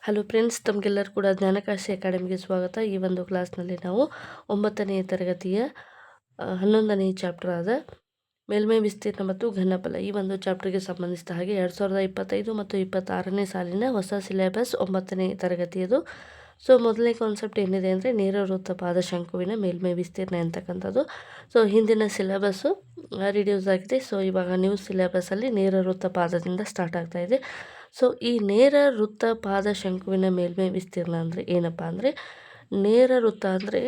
Hello friends, ತಮಗೆಲ್ಲರೂ ಕೂಡ ಜ್ಞಾನಕಾಶಿ ಅಕಾಡೆಮಿಗೆ ಸ್ವಾಗತ. ಈ ಒಂದು ಕ್ಲಾಸ್ನಲ್ಲಿ ನಾವು 9ನೇ ತರಗತಿಯ 11ನೇ ಚಾಪ್ಟರ್ ಆದ ಮೇಲ್ಮೈ ವಿಸ್ತೀರ್ಣ ಮತ್ತು ಘನಫಲ ಈ ಒಂದು ಚಾಪ್ಟರ್ಗೆ ಸಂಬಂಧಿಸಿದ ಹಾಗೆ 2025 ಮತ್ತು 26ನೇ ಸಾಲಿನ ಹೊಸ ಸಿಲೆಬಸ್ 9ನೇ ತರಗತಿಯದು. ಸೊ ಮೊದಲನೇ ಕಾನ್ಸೆಪ್ಟ್ ಏನಿದೆ ಅಂದರೆ ನೇರ ವೃತ್ತ ಪಾದ ಶಂಕುವಿನ ಮೇಲ್ಮೈ ವಿಸ್ತೀರ್ಣ ಅಂತಕ್ಕಂಥದ್ದು. ಸೊ ಹಿಂದಿನ ಸಿಲೆಬಸ್ಸು ರಿಡ್ಯೂಸ್ ಆಗಿದೆ. ಸೊ ಇವಾಗ ನ್ಯೂ ಸಿಲೆಬಸ್ಸಲ್ಲಿ ನೇರ ವೃತ್ತ ಪಾದದಿಂದ ಸ್ಟಾರ್ಟ್ ಆಗ್ತಾ ಇದೆ. ಸೊ ಈ ನೇರ ವೃತ್ತ ಪಾದ ಶಂಕುವಿನ ಮೇಲ್ಮೈ ವಿಸ್ತೀರ್ಣ ಅಂದರೆ ಏನಪ್ಪ ಅಂದರೆ, ನೇರ ವೃತ್ತ ಅಂದರೆ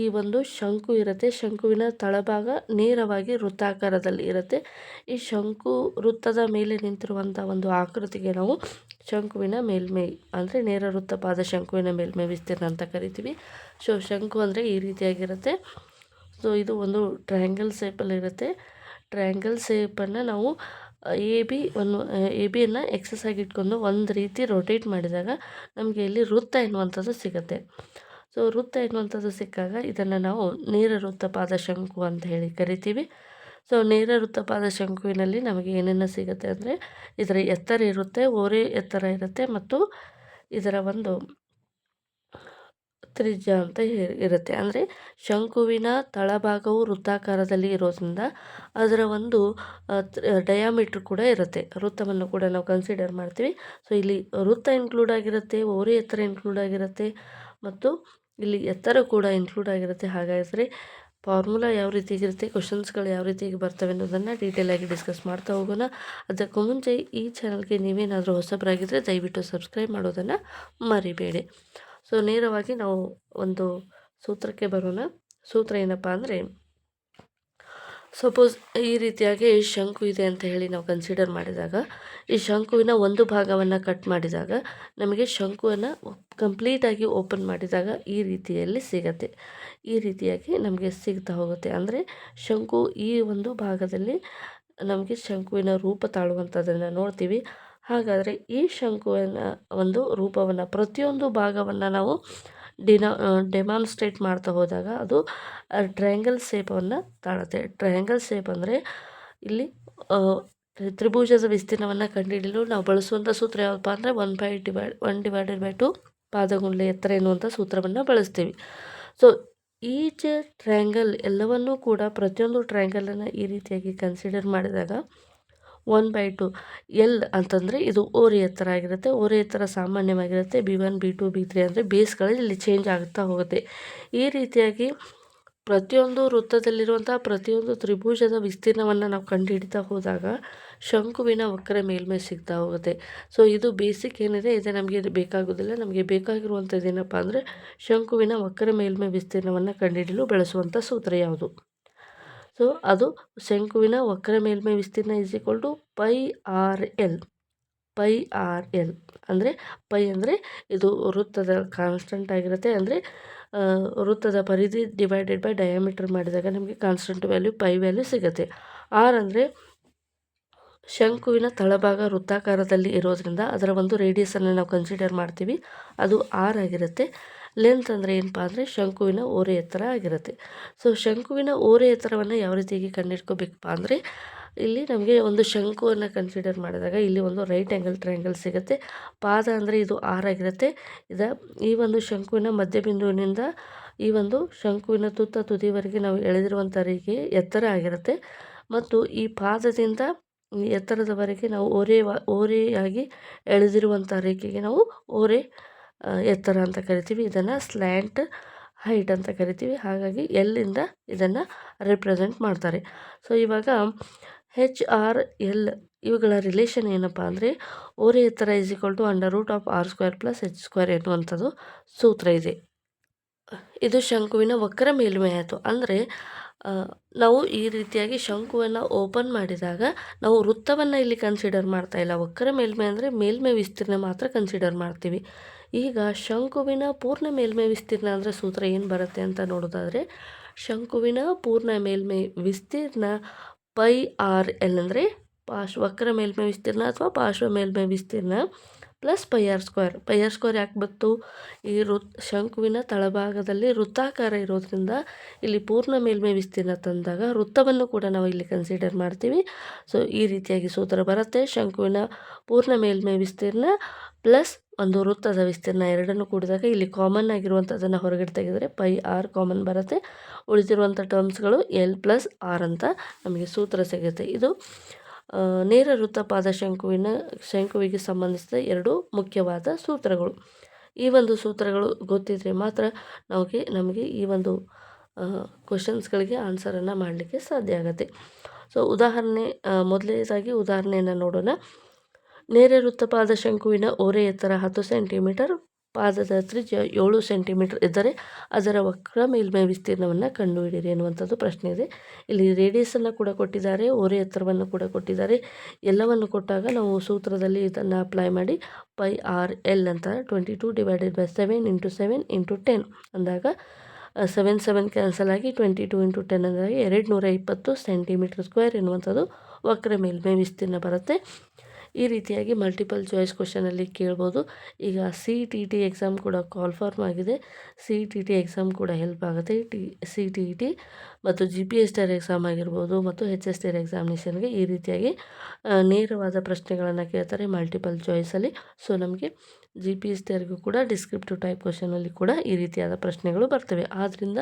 ಈ ಒಂದು ಶಂಕು ಇರುತ್ತೆ, ಶಂಕುವಿನ ತಳಭಾಗ ನೇರವಾಗಿ ವೃತ್ತಾಕಾರದಲ್ಲಿ ಇರುತ್ತೆ. ಈ ಶಂಕು ವೃತ್ತದ ಮೇಲೆ ನಿಂತಿರುವಂಥ ಒಂದು ಆಕೃತಿಗೆ ನಾವು ಶಂಕುವಿನ ಮೇಲ್ಮೈ ಅಂದರೆ ನೇರ ವೃತ್ತ ಪಾದ ಶಂಕುವಿನ ಮೇಲ್ಮೈ ವಿಸ್ತೀರ್ಣ ಅಂತ ಕರಿತೀವಿ. ಸೊ ಶಂಕು ಅಂದರೆ ಈ ರೀತಿಯಾಗಿರುತ್ತೆ. ಸೊ ಇದು ಒಂದು ಟ್ರಯಾಂಗಲ್ ಶೇಪಲ್ಲಿರುತ್ತೆ. ಟ್ರಯಾಂಗಲ್ ಶೇಪನ್ನು ನಾವು ಎ ಬಿಯನ್ನು ಎಕ್ಸಸ್ ಆಗಿ ಇಟ್ಕೊಂಡು ಒಂದು ರೀತಿ ರೊಟೇಟ್ ಮಾಡಿದಾಗ ನಮಗೆ ಇಲ್ಲಿ ವೃತ್ತ ಎನ್ನುವಂಥದ್ದು ಸಿಗುತ್ತೆ. ಸೊ ವೃತ್ತ ಎನ್ನುವಂಥದ್ದು ಸಿಕ್ಕಾಗ ಇದನ್ನು ನಾವು ನೇರ ವೃತ್ತ ಪಾದ ಶಂಕು ಅಂತ ಹೇಳಿ ಕರಿತೀವಿ. ಸೊ ನೇರ ವೃತ್ತ ಪಾದ ಶಂಕುವಿನಲ್ಲಿ ನಮಗೆ ಏನೇನು ಸಿಗುತ್ತೆ ಅಂದರೆ, ಇದರ ಎತ್ತರ ಇರುತ್ತೆ, ಓರೆ ಎತ್ತರ ಇರುತ್ತೆ ಮತ್ತು ಇದರ ಒಂದು ತ್ರಿಜ್ಯ ಅಂತ ಇರುತ್ತೆ. ಅಂದರೆ ಶಂಕುವಿನ ತಳಭಾಗವು ವೃತ್ತಾಕಾರದಲ್ಲಿ ಇರೋದ್ರಿಂದ ಅದರ ಒಂದು ಡಯಾಮೀಟ್ರ್ ಕೂಡ ಇರುತ್ತೆ. ವೃತ್ತವನ್ನು ಕೂಡ ನಾವು ಕನ್ಸಿಡರ್ ಮಾಡ್ತೀವಿ. ಸೊ ಇಲ್ಲಿ ವೃತ್ತ ಇನ್ಕ್ಲೂಡ್ ಆಗಿರುತ್ತೆ, ಓರೆ ಎತ್ತರ ಇನ್ಕ್ಲೂಡ್ ಆಗಿರುತ್ತೆ ಮತ್ತು ಇಲ್ಲಿ ಎತ್ತರ ಕೂಡ ಇನ್ಕ್ಲೂಡ್ ಆಗಿರುತ್ತೆ. ಹಾಗಾದರೆ ಫಾರ್ಮುಲಾ ಯಾವ ರೀತಿಯಾಗಿರುತ್ತೆ, ಕ್ವಶನ್ಸ್ಗಳು ಯಾವ ರೀತಿಯಾಗಿ ಬರ್ತವೆ ಅನ್ನೋದನ್ನು ಡೀಟೇಲಾಗಿ ಡಿಸ್ಕಸ್ ಮಾಡ್ತಾ ಹೋಗೋಣ. ಅದಕ್ಕೂ ಮುಂಚೆ ಈ ಚಾನಲ್ಗೆ ನೀವೇನಾದರೂ ಹೊಸಬರಾಗಿದ್ದರೆ ದಯವಿಟ್ಟು ಸಬ್ಸ್ಕ್ರೈಬ್ ಮಾಡೋದನ್ನು ಮರಿಬೇಡಿ. ಸೊ ನೇರವಾಗಿ ನಾವು ಒಂದು ಸೂತ್ರಕ್ಕೆ ಬರೋಣ. ಸೂತ್ರ ಏನಪ್ಪ ಅಂದರೆ, ಸಪೋಸ್ ಈ ರೀತಿಯಾಗಿ ಶಂಕು ಇದೆ ಅಂತ ಹೇಳಿ ನಾವು ಕನ್ಸಿಡರ್ ಮಾಡಿದಾಗ, ಈ ಶಂಕುವಿನ ಒಂದು ಭಾಗವನ್ನು ಕಟ್ ಮಾಡಿದಾಗ ನಮಗೆ ಶಂಕುವನ್ನು ಕಂಪ್ಲೀಟಾಗಿ ಓಪನ್ ಮಾಡಿದಾಗ ಈ ರೀತಿಯಲ್ಲಿ ಸಿಗುತ್ತೆ. ಈ ರೀತಿಯಾಗಿ ನಮಗೆ ಸಿಗ್ತಾ ಹೋಗುತ್ತೆ. ಅಂದರೆ ಶಂಕು ಈ ಒಂದು ಭಾಗದಲ್ಲಿ ನಮಗೆ ಶಂಕುವಿನ ರೂಪ ತಾಳುವಂಥದ್ದನ್ನು ನೋಡ್ತೀವಿ. ಹಾಗಾದರೆ ಈ ಶಂಕುವಿನ ಒಂದು ರೂಪವನ್ನು ಪ್ರತಿಯೊಂದು ಭಾಗವನ್ನು ನಾವು ಡೆಮಾನ್ಸ್ಟ್ರೇಟ್ ಮಾಡ್ತಾ ಹೋದಾಗ ಅದು ಟ್ರಯಾಂಗಲ್ ಶೇಪನ್ನು ತಾಳುತ್ತೆ. ಟ್ರಯಾಂಗಲ್ ಶೇಪ್ ಅಂದರೆ ಇಲ್ಲಿ ತ್ರಿಭುಜದ ವಿಸ್ತೀರ್ಣವನ್ನು ಕಂಡುಹಿಡಿಯಲು ನಾವು ಬಳಸುವಂಥ ಸೂತ್ರ ಯಾವುದಪ್ಪ ಅಂದರೆ 1/2 ಪಾದಗುಂಡ್ಲೆ ಎತ್ತರ ಎನ್ನುವಂಥ ಸೂತ್ರವನ್ನು ಬಳಸ್ತೀವಿ. ಸೊ ಈಚ್ ಟ್ರಯಾಂಗಲ್ ಎಲ್ಲವನ್ನೂ ಕೂಡ ಪ್ರತಿಯೊಂದು ಟ್ರಯಾಂಗಲನ್ನು ಈ ರೀತಿಯಾಗಿ ಕನ್ಸಿಡರ್ ಮಾಡಿದಾಗ 1/2 ಎಲ್ ಅಂತಂದರೆ ಇದು ಓರೆ ಎತ್ತರ ಆಗಿರುತ್ತೆ. ಓರೆ ಎತ್ತರ ಸಾಮಾನ್ಯವಾಗಿರುತ್ತೆ. B1 B2 B3 ಅಂದರೆ ಬೇಸ್ಗಳಲ್ಲಿ ಇಲ್ಲಿ ಚೇಂಜ್ ಆಗ್ತಾ ಹೋಗುತ್ತೆ. ಈ ರೀತಿಯಾಗಿ ಪ್ರತಿಯೊಂದು ವೃತ್ತದಲ್ಲಿರುವಂಥ ಪ್ರತಿಯೊಂದು ತ್ರಿಭುಜದ ವಿಸ್ತೀರ್ಣವನ್ನು ನಾವು ಕಂಡುಹಿಡಿತಾ ಹೋದಾಗ ಶಂಕುವಿನ ವಕ್ರ ಮೇಲ್ಮೈ ಸಿಗ್ತಾ ಹೋಗುತ್ತೆ. ಸೊ ಇದು ಬೇಸಿಕ್ ಏನಿದೆ ಇದು ನಮಗೆ ಬೇಕಾಗೋದಿಲ್ಲ. ನಮಗೆ ಬೇಕಾಗಿರುವಂಥದ್ದು ಏನಪ್ಪ ಅಂದರೆ ಶಂಕುವಿನ ವಕ್ರ ಮೇಲ್ಮೈ ವಿಸ್ತೀರ್ಣವನ್ನು ಕಂಡುಹಿಡಿಯಲು ಬಳಸುವಂಥ ಸೂತ್ರ ಯಾವುದು? ಸೊ ಅದು ಶಂಕುವಿನ ವಕ್ರ ಮೇಲ್ಮೈ ವಿಸ್ತೀರ್ಣ πr/L. πr/L ಅಂದರೆ ಪೈ ಅಂದರೆ ಇದು ವೃತ್ತದ ಕಾನ್ಸ್ಟೆಂಟ್ ಆಗಿರುತ್ತೆ. ಅಂದರೆ ವೃತ್ತದ ಪರಿಧಿ ಡಿವೈಡೆಡ್ ಬೈ ಡಯಾಮೀಟರ್ ಮಾಡಿದಾಗ ನಮಗೆ ಕಾನ್ಸ್ಟೆಂಟ್ ವ್ಯಾಲ್ಯೂ ಪೈ ವ್ಯಾಲ್ಯೂ ಸಿಗುತ್ತೆ. ಆರ್ ಅಂದರೆ ಶಂಕುವಿನ ತಳಭಾಗ ವೃತ್ತಾಕಾರದಲ್ಲಿ ಇರೋದ್ರಿಂದ ಅದರ ಒಂದು ರೇಡಿಯಸನ್ನು ನಾವು ಕನ್ಸಿಡರ್ ಮಾಡ್ತೀವಿ, ಅದು ಆರ್ ಆಗಿರುತ್ತೆ. ಲೆಂತ್ ಅಂದರೆ ಏನಪ್ಪ ಅಂದರೆ ಶಂಕುವಿನ ಓರೆ ಎತ್ತರ ಆಗಿರುತ್ತೆ. ಸೊ ಶಂಕುವಿನ ಓರೆ ಎತ್ತರವನ್ನು ಯಾವ ರೀತಿಯಾಗಿ ಕಂಡುಹಿಡ್ಕೋಬೇಕಪ್ಪ ಅಂದರೆ, ಇಲ್ಲಿ ನಮಗೆ ಒಂದು ಶಂಕುವನ್ನು ಕನ್ಸಿಡರ್ ಮಾಡಿದಾಗ ಇಲ್ಲಿ ಒಂದು ರೈಟ್ ಆ್ಯಂಗಲ್ ಟ್ರಯಾಂಗಲ್ ಸಿಗುತ್ತೆ. ಪಾದ ಅಂದರೆ ಇದು ಆರ್ ಆಗಿರುತ್ತೆ. ಈ ಒಂದು ಶಂಕುವಿನ ಮಧ್ಯಬಿಂದುವಿನಿಂದ ಈ ಒಂದು ಶಂಕುವಿನ ತುದಿವರೆಗೆ ನಾವು ಎಳೆದಿರುವಂಥ ರೇಖೆ ಎತ್ತರ ಆಗಿರುತ್ತೆ ಮತ್ತು ಈ ಪಾದದಿಂದ ಎತ್ತರದವರೆಗೆ ನಾವು ಓರೆಯಾಗಿ ಎಳೆದಿರುವಂಥ ರೇಖೆಗೆ ನಾವು ಓರೆ ಎತ್ತರ ಅಂತ ಕರಿತೀವಿ. ಇದನ್ನು ಸ್ಲ್ಯಾಂಟ್ ಹೈಟ್ ಅಂತ ಕರಿತೀವಿ. ಹಾಗಾಗಿ ಎಲ್ಲಿಂದ ಇದನ್ನು ರೆಪ್ರೆಸೆಂಟ್ ಮಾಡ್ತಾರೆ. ಸೊ ಇವಾಗ HR/L ಇವುಗಳ ರಿಲೇಷನ್ ಏನಪ್ಪ ಅಂದರೆ, ಓರೆ ಎತ್ತರ √R² + H² ಎನ್ನುವಂಥದ್ದು ಸೂತ್ರ ಇದೆ. ಇದು ಶಂಕುವಿನ ವಕ್ರ ಮೇಲ್ಮೈ ಆಯಿತು. ಅಂದರೆ ನಾವು ಈ ರೀತಿಯಾಗಿ ಶಂಕುವನ್ನು ಓಪನ್ ಮಾಡಿದಾಗ ನಾವು ವೃತ್ತವನ್ನು ಇಲ್ಲಿ ಕನ್ಸಿಡರ್ ಮಾಡ್ತಾ ಇಲ್ಲ. ವಕ್ರ ಮೇಲ್ಮೈ ಅಂದರೆ ಮೇಲ್ಮೈ ವಿಸ್ತೀರ್ಣ ಮಾತ್ರ ಕನ್ಸಿಡರ್ ಮಾಡ್ತೀವಿ. ಈಗ ಶಂಕುವಿನ ಪೂರ್ಣ ಮೇಲ್ಮೈ ವಿಸ್ತೀರ್ಣ ಅಂದರೆ ಸೂತ್ರ ಏನು ಬರುತ್ತೆ ಅಂತ ನೋಡೋದಾದರೆ, ಶಂಕುವಿನ ಪೂರ್ಣ ಮೇಲ್ಮೈ ವಿಸ್ತೀರ್ಣ πr/L ಅಂದರೆ ವಕ್ರ ಮೇಲ್ಮೈ ವಿಸ್ತೀರ್ಣ ಅಥವಾ ಪಾರ್ಶ್ವ ಮೇಲ್ಮೈ ವಿಸ್ತೀರ್ಣ ಪ್ಲಸ್ πr². πr² ಯಾಕೆ ಬಂತು? ಈ ಶಂಕುವಿನ ತಳಭಾಗದಲ್ಲಿ ವೃತ್ತಾಕಾರ ಇರೋದ್ರಿಂದ ಇಲ್ಲಿ ಪೂರ್ಣ ಮೇಲ್ಮೈ ವಿಸ್ತೀರ್ಣ ತಂದಾಗ ವೃತ್ತವನ್ನು ಕೂಡ ನಾವು ಇಲ್ಲಿ ಕನ್ಸಿಡರ್ ಮಾಡ್ತೀವಿ. ಸೊ ಈ ರೀತಿಯಾಗಿ ಸೂತ್ರ ಬರುತ್ತೆ. ಶಂಕುವಿನ ಪೂರ್ಣ ಮೇಲ್ಮೈ ವಿಸ್ತೀರ್ಣ ಪ್ಲಸ್ ಒಂದು ವೃತ್ತದ ವಿಸ್ತೀರ್ಣ ಎರಡನ್ನು ಕೂಡಿದಾಗ ಇಲ್ಲಿ ಕಾಮನ್ ಆಗಿರುವಂಥದ್ದನ್ನು ಹೊರಗಡೆ ತೆಗೆದರೆ ಪೈ ಆರ್ ಕಾಮನ್ ಬರುತ್ತೆ. ಉಳಿದಿರುವಂಥ ಟರ್ಮ್ಸ್ಗಳು ಎಲ್ ಪ್ಲಸ್ ಆರ್ ಅಂತ ನಮಗೆ ಸೂತ್ರ ಸಿಗುತ್ತೆ. ಇದು ನೇರ ವೃತ್ತಪಾದ ಶಂಕುವಿಗೆ ಸಂಬಂಧಿಸಿದ ಎರಡು ಮುಖ್ಯವಾದ ಸೂತ್ರಗಳು. ಈ ಒಂದು ಸೂತ್ರಗಳು ಗೊತ್ತಿದ್ರೆ ಮಾತ್ರ ನಮಗೆ ಈ ಒಂದು ಕ್ವಶನ್ಸ್ಗಳಿಗೆ ಆನ್ಸರನ್ನು ಮಾಡಲಿಕ್ಕೆ ಸಾಧ್ಯ ಆಗುತ್ತೆ. ಸೊ ಮೊದಲನೇದಾಗಿ ಉದಾಹರಣೆಯನ್ನು ನೋಡೋಣ. ನೇರ ವೃತ್ತಪಾದ ಶಂಕುವಿನ ಓರೆ ಎತ್ತರ 10 ಸೆಂಟಿಮೀಟರ್, ಪಾದದ ತ್ರಿಜ್ಯ 7 ಸೆಂಟಿಮೀಟರ್ ಇದ್ದರೆ ಅದರ ವಕ್ರ ಮೇಲ್ಮೈ ವಿಸ್ತೀರ್ಣವನ್ನು ಕಂಡುಹಿಡಿಯಿರಿ ಎನ್ನುವಂಥದ್ದು ಪ್ರಶ್ನೆ ಇದೆ. ಇಲ್ಲಿ ರೇಡಿಯಸನ್ನು ಕೂಡ ಕೊಟ್ಟಿದ್ದಾರೆ, ಓರೆ ಎತ್ತರವನ್ನು ಕೂಡ ಕೊಟ್ಟಿದ್ದಾರೆ. ಎಲ್ಲವನ್ನು ಕೊಟ್ಟಾಗ ನಾವು ಸೂತ್ರದಲ್ಲಿ ಇದನ್ನು ಅಪ್ಲೈ ಮಾಡಿ ಪೈ ಆರ್ ಎಲ್ ಅಂತ 22/7 × 7 × 10 ಅಂದಾಗ 7 ಕ್ಯಾನ್ಸಲ್ ಆಗಿ 22 × 10 ಅಂದಾಗ 220 ಸೆಂಟಿಮೀಟರ್ ಸ್ಕ್ವೇರ್ ಎನ್ನುವಂಥದ್ದು ವಕ್ರ ಮೇಲ್ಮೈ ವಿಸ್ತೀರ್ಣ ಬರುತ್ತೆ. ಈ ರೀತಿಯಾಗಿ ಮಲ್ಟಿಪಲ್ ಚಾಯ್ಸ್ ಕ್ವಶನಲ್ಲಿ ಕೇಳ್ಬೋದು. ಈಗ CTET ಎಕ್ಸಾಮ್ ಕೂಡ ಕಾಲ್ ಫಾರ್ಮ್ ಆಗಿದೆ. CTET ಎಕ್ಸಾಮ್ ಕೂಡ ಹೆಲ್ಪ್ ಆಗುತ್ತೆ. CTET ಮತ್ತು GPSTR ಎಕ್ಸಾಮ್ ಆಗಿರ್ಬೋದು ಮತ್ತು HSTR ಎಕ್ಸಾಮಿನೇಷನ್ಗೆ ಈ ರೀತಿಯಾಗಿ ನೇರವಾದ ಪ್ರಶ್ನೆಗಳನ್ನು ಕೇಳ್ತಾರೆ ಮಲ್ಟಿಪಲ್ ಚಾಯ್ಸಲ್ಲಿ. ಸೊ ನಮಗೆ GPSTRಗೂ ಕೂಡ ಡಿಸ್ಕ್ರಿಪ್ಟಿವ್ ಟೈಪ್ ಕ್ವಶನಲ್ಲಿ ಕೂಡ ಈ ರೀತಿಯಾದ ಪ್ರಶ್ನೆಗಳು ಬರ್ತವೆ. ಆದ್ದರಿಂದ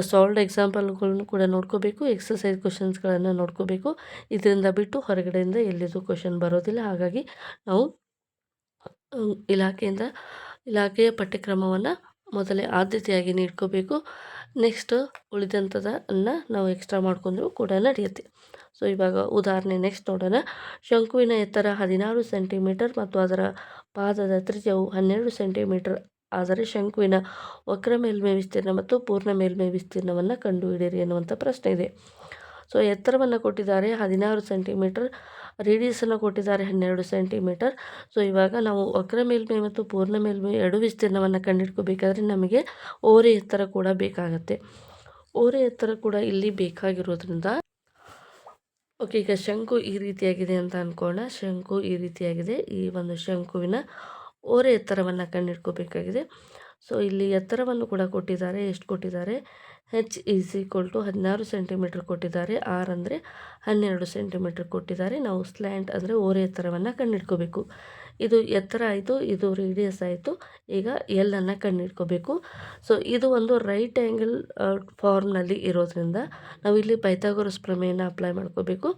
ಸಾಲ್ವ್ಡ್ ಎಕ್ಸಾಂಪಲ್ಗಳನ್ನು ಕೂಡ ನೋಡ್ಕೋಬೇಕು, ಎಕ್ಸಸೈಸ್ ಕ್ವಶನ್ಸ್ಗಳನ್ನು ನೋಡ್ಕೋಬೇಕು. ಇದರಿಂದ ಬಿಟ್ಟು ಹೊರಗಡೆಯಿಂದ ಎಲ್ಲಿದು ಕ್ವಶನ್ ಬರೋದಿಲ್ಲ. ಹಾಗಾಗಿ ನಾವು ಇಲಾಖೆಯ ಪಠ್ಯಕ್ರಮವನ್ನು ಮೊದಲೇ ಆದ್ಯತೆಯಾಗಿ ನೀಡ್ಕೋಬೇಕು. ನೆಕ್ಸ್ಟ್ ಉಳಿದಂಥದನ್ನು ನಾವು ಎಕ್ಸ್ಟ್ರಾ ಮಾಡ್ಕೊಂಡ್ರೂ ಕೂಡ ನಡೆಯುತ್ತೆ. ಸೊ ಇವಾಗ ಉದಾಹರಣೆ ನೆಕ್ಸ್ಟ್ ನೋಡೋಣ. ಶಂಕುವಿನ ಎತ್ತರ 16 ಸೆಂಟಿಮೀಟರ್ ಮತ್ತು ಅದರ ಪಾದದ ತ್ರಿಜ್ಯವು 12 ಸೆಂಟಿಮೀಟರ್ ಆದರೆ ಶಂಕುವಿನ ವಕ್ರ ಮೇಲ್ಮೈ ವಿಸ್ತೀರ್ಣ ಮತ್ತು ಪೂರ್ಣ ಮೇಲ್ಮೈ ವಿಸ್ತೀರ್ಣವನ್ನು ಕಂಡುಹಿಡಿಯಿರಿ ಎನ್ನುವಂಥ ಪ್ರಶ್ನೆ ಇದೆ. ಸೊ ಎತ್ತರವನ್ನು ಕೊಟ್ಟಿದ್ದಾರೆ 16 ಸೆಂಟಿಮೀಟರ್, ರೇಡಿಯಸನ್ನು ಕೊಟ್ಟಿದ್ದಾರೆ 12 ಸೆಂಟಿಮೀಟರ್. ಸೊ ಇವಾಗ ನಾವು ವಕ್ರ ಮೇಲ್ಮೈ ಮತ್ತು ಪೂರ್ಣ ಮೇಲ್ಮೈ ಎರಡು ವಿಸ್ತೀರ್ಣವನ್ನು ಕಂಡುಹಿಡ್ಕೋಬೇಕಾದ್ರೆ ನಮಗೆ ಓರೆ ಎತ್ತರ ಕೂಡ ಬೇಕಾಗತ್ತೆ. ಓರೆ ಎತ್ತರ ಕೂಡ ಇಲ್ಲಿ ಬೇಕಾಗಿರೋದ್ರಿಂದ ಓಕೆ, ಈಗ ಶಂಕು ಈ ರೀತಿಯಾಗಿದೆ ಅಂತ ಅಂದ್ಕೊಳ್ಳೋಣ. ಶಂಕು ಈ ರೀತಿಯಾಗಿದೆ. ಈ ಒಂದು ಶಂಕುವಿನ ಓರೆ ಎತ್ತರವನ್ನು ಕಂಡುಹಿಡ್ಕೋಬೇಕಾಗಿದೆ. ಸೊ ಇಲ್ಲಿ ಎತ್ತರವನ್ನು ಕೂಡ ಕೊಟ್ಟಿದ್ದಾರೆ. ಎಷ್ಟು ಕೊಟ್ಟಿದ್ದಾರೆ? H = 16 ಸೆಂಟಿಮೀಟರ್ ಕೊಟ್ಟಿದ್ದಾರೆ. ಆರ್ ಅಂದರೆ 12 ಸೆಂಟಿಮೀಟರ್ ಕೊಟ್ಟಿದ್ದಾರೆ. ನಾವು ಸ್ಲ್ಯಾಂಟ್ ಅಂದರೆ ಓರೆ ಎತ್ತರವನ್ನು ಕಂಡುಹಿಡ್ಕೋಬೇಕು. ಇದು ಎತ್ತರ ಆಯಿತು, ಇದು ರೇಡಿಯಸ್ ಆಯಿತು. ಈಗ ಎಲ್ಲನ್ನು ಕಂಡುಹಿಡ್ಕೋಬೇಕು. ಸೊ ಇದು ಒಂದು ರೈಟ್ ಆ್ಯಂಗಲ್ ಫಾರ್ಮ್ನಲ್ಲಿ ಇರೋದ್ರಿಂದ ನಾವು ಇಲ್ಲಿ ಪೈಥಾಗೋರಸ್ ಪ್ರಮೇಯನ ಅಪ್ಲೈ ಮಾಡ್ಕೋಬೇಕು.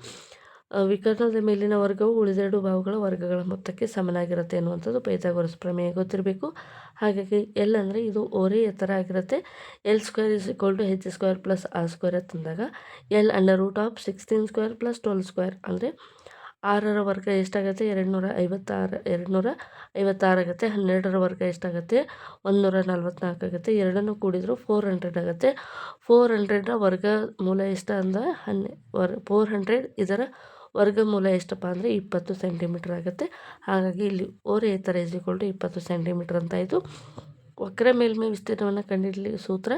ವಿಕರ್ಣದ ಮೇಲಿನ ವರ್ಗವು ಉಳಿದೆರಡು ಬಾಹುಗಳ ವರ್ಗಗಳ ಮೊತ್ತಕ್ಕೆ ಸಮನಾಗಿರುತ್ತೆ ಎನ್ನುವಂಥದ್ದು ಪೈಥಾಗೋರಸ್ ಪ್ರಮೇಯ ಗೊತ್ತಿರಬೇಕು. ಹಾಗಾಗಿ ಎಲ್ ಅಂದರೆ ಇದು ಓರೆ ಎತ್ತರ ಆಗಿರುತ್ತೆ. L² = H² + R² ಅಂತಂದಾಗ L√16² + 12² ಅಂದರೆ 6ರ ವರ್ಗ ಎಷ್ಟಾಗುತ್ತೆ? 256 ಆಗುತ್ತೆ. 12ರ ವರ್ಗ ಎಷ್ಟಾಗುತ್ತೆ? 144 ಆಗುತ್ತೆ. ಎರಡನ್ನು ಕೂಡಿದ್ರು 400 ಆಗುತ್ತೆ. 400ರ ವರ್ಗಮೂಲ ಎಷ್ಟು ಅಂದರೆ 400. ಇದರ ವರ್ಗಮೂಲ ಎಷ್ಟಪ್ಪ ಅಂದರೆ 20 ಸೆಂಟಿಮೀಟರ್ ಆಗುತ್ತೆ. ಹಾಗಾಗಿ ಇಲ್ಲಿ ಓರೆ ಎತ್ತರ = 20 ಸೆಂಟಿಮೀಟರ್ ಅಂತಾಯಿತು. ವಕ್ರ ಮೇಲ್ಮೈ ವಿಸ್ತೀರ್ಣವನ್ನು ಕಂಡುಹಿಡಲಿ ಸೂತ್ರ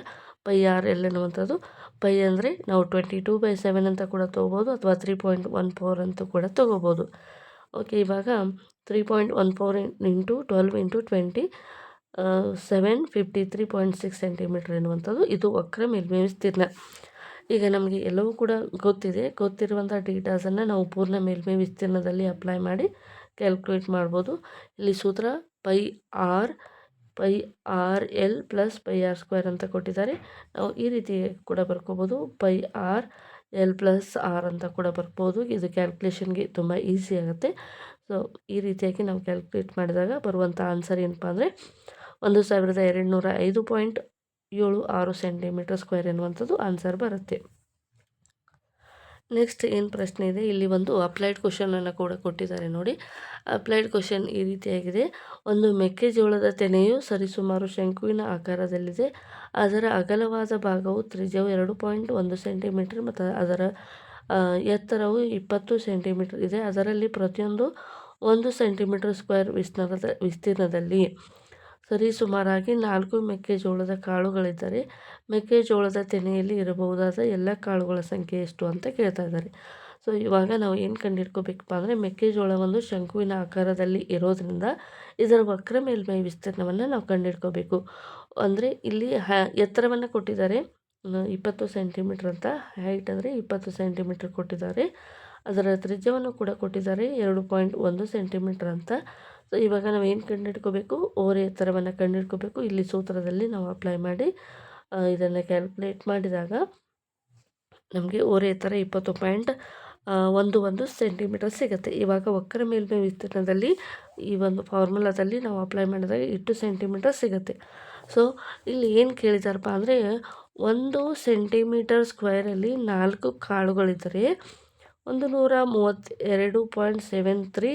ಪೈ ಆರ್ ಎಲ್ ಎನ್ನುವಂಥದ್ದು. ಪೈ ಅಂದರೆ ನಾವು 22/7 ಅಂತ ಕೂಡ ತೊಗೋಬೋದು ಅಥವಾ 3.14 ಅಂತ ಕೂಡ ತೊಗೋಬೋದು. ಓಕೆ, ಇವಾಗ 3.14 × 12 × 20 753.6 ಸೆಂಟಿಮೀಟರ್ ಎನ್ನುವಂಥದ್ದು ಇದು ವಕ್ರ ಮೇಲ್ಮೈ ವಿಸ್ತೀರ್ಣ. ಈಗ ನಮಗೆ ಎಲ್ಲವೂ ಕೂಡ ಗೊತ್ತಿರುವಂಥ ಡೇಟಾಸನ್ನು ನಾವು ಪೂರ್ಣ ಮೇಲ್ಮೈ ವಿಸ್ತೀರ್ಣದಲ್ಲಿ ಅಪ್ಲೈ ಮಾಡಿ ಕ್ಯಾಲ್ಕುಲೇಟ್ ಮಾಡ್ಬೋದು. ಇಲ್ಲಿ ಸೂತ್ರ pi R L + pi R² ಅಂತ ಕೊಟ್ಟಿದ್ದಾರೆ. ನಾವು ಈ ರೀತಿ ಕೂಡ ಬರ್ಕೋಬೋದು, ಪೈ ಆರ್ ಎಲ್ + ಆರ್ ಅಂತ ಕೂಡ ಬರ್ಬೋದು. ಇದು ಕ್ಯಾಲ್ಕುಲೇಷನ್ಗೆ ತುಂಬ ಈಸಿ ಆಗುತ್ತೆ. ಸೊ ಈ ರೀತಿಯಾಗಿ ನಾವು ಕ್ಯಾಲ್ಕುಲೇಟ್ ಮಾಡಿದಾಗ ಬರುವಂಥ ಆನ್ಸರ್ ಏನಪ್ಪ ಅಂದರೆ 1205.76 ಸೆಂಟಿಮೀಟರ್ ಸ್ಕ್ವೇರ್ ಎನ್ನುವಂಥದ್ದು ಆನ್ಸರ್ ಬರುತ್ತೆ. ನೆಕ್ಸ್ಟ್ ಏನು ಪ್ರಶ್ನೆ ಇದೆ, ಇಲ್ಲಿ ಒಂದು ಅಪ್ಲೈಡ್ ಕ್ವಶನನ್ನು ಕೂಡ ಕೊಟ್ಟಿದ್ದಾರೆ ನೋಡಿ. ಅಪ್ಲೈಡ್ ಕ್ವಶನ್ ಈ ರೀತಿಯಾಗಿದೆ. ಒಂದು ಮೆಕ್ಕೆಜೋಳದ ತೆನೆಯು ಸರಿಸುಮಾರು ಶಂಕುವಿನ ಆಕಾರದಲ್ಲಿದೆ. ಅದರ ಅಗಲವಾದ ಭಾಗವು ತ್ರಿಜ್ಯವು 2.1 ಸೆಂಟಿಮೀಟರ್ ಮತ್ತು ಅದರ ಎತ್ತರವು 20 ಸೆಂಟಿಮೀಟರ್ ಇದೆ. ಅದರಲ್ಲಿ ಪ್ರತಿಯೊಂದು 1 ಸೆಂಟಿಮೀಟರ್ ಸ್ಕ್ವೇರ್ ವಿಸ್ತೀರ್ಣದಲ್ಲಿ ಸರಿಸುಮಾರಾಗಿ 4 ಮೆಕ್ಕೆಜೋಳದ ಕಾಳುಗಳಿದ್ದರೆ ಮೆಕ್ಕೆಜೋಳದ ತೆನೆಯಲ್ಲಿ ಇರಬಹುದಾದ ಎಲ್ಲ ಕಾಳುಗಳ ಸಂಖ್ಯೆ ಎಷ್ಟು ಅಂತ ಕೇಳ್ತಾ ಇದ್ದಾರೆ. ಸೊ ಇವಾಗ ನಾವು ಏನು ಕಂಡುಹಿಡ್ಕೋಬೇಕಪ್ಪ ಅಂದರೆ ಮೆಕ್ಕೆಜೋಳ ಒಂದು ಶಂಕುವಿನ ಆಕಾರದಲ್ಲಿ ಇರೋದ್ರಿಂದ ಇದರ ವಕ್ರ ಮೇಲ್ಮೈ ವಿಸ್ತೀರ್ಣವನ್ನು ನಾವು ಕಂಡುಹಿಡ್ಕೋಬೇಕು. ಅಂದರೆ ಇಲ್ಲಿ ಎತ್ತರವನ್ನು ಕೊಟ್ಟಿದ್ದಾರೆ 20 ಸೆಂಟಿಮೀಟರ್ ಅಂತ, ಹೈಟ್ ಅಂದರೆ 20 ಸೆಂಟಿಮೀಟರ್ ಕೊಟ್ಟಿದ್ದಾರೆ. ಅದರ ತ್ರಿಜ್ಯವನ್ನು ಕೂಡ ಕೊಟ್ಟಿದ್ದಾರೆ 2.1 ಸೆಂಟಿಮೀಟರ್ ಅಂತ. ಸೊ ಇವಾಗ ನಾವು ಏನು ಕಂಡುಹಿಡ್ಕೋಬೇಕು, ಓರೆ ಎತ್ತರವನ್ನು ಕಂಡುಹಿಡ್ಕೋಬೇಕು. ಇಲ್ಲಿ ಸೂತ್ರದಲ್ಲಿ ನಾವು ಅಪ್ಲೈ ಮಾಡಿ ಇದನ್ನು ಕ್ಯಾಲ್ಕುಲೇಟ್ ಮಾಡಿದಾಗ ನಮಗೆ ಓರೆ ಎತ್ತರ 20.11 ಸೆಂಟಿಮೀಟರ್ ಸಿಗುತ್ತೆ. ಇವಾಗ ವಕ್ರ ಮೇಲ್ಮೈ ವಿಸ್ತೀರ್ಣದಲ್ಲಿ ಈ ಒಂದು ಫಾರ್ಮುಲಾದಲ್ಲಿ ನಾವು ಅಪ್ಲೈ ಮಾಡಿದಾಗ 8 ಸೆಂಟಿಮೀಟರ್ ಸಿಗುತ್ತೆ. ಸೊ ಇಲ್ಲಿ ಏನು ಕೇಳಿದಾರಪ್ಪ ಅಂದರೆ 1 ಸೆಂಟಿಮೀಟರ್ ಸ್ಕ್ವೇರಲ್ಲಿ 4 ಕಾಳುಗಳಿದ್ದರೆ 132.73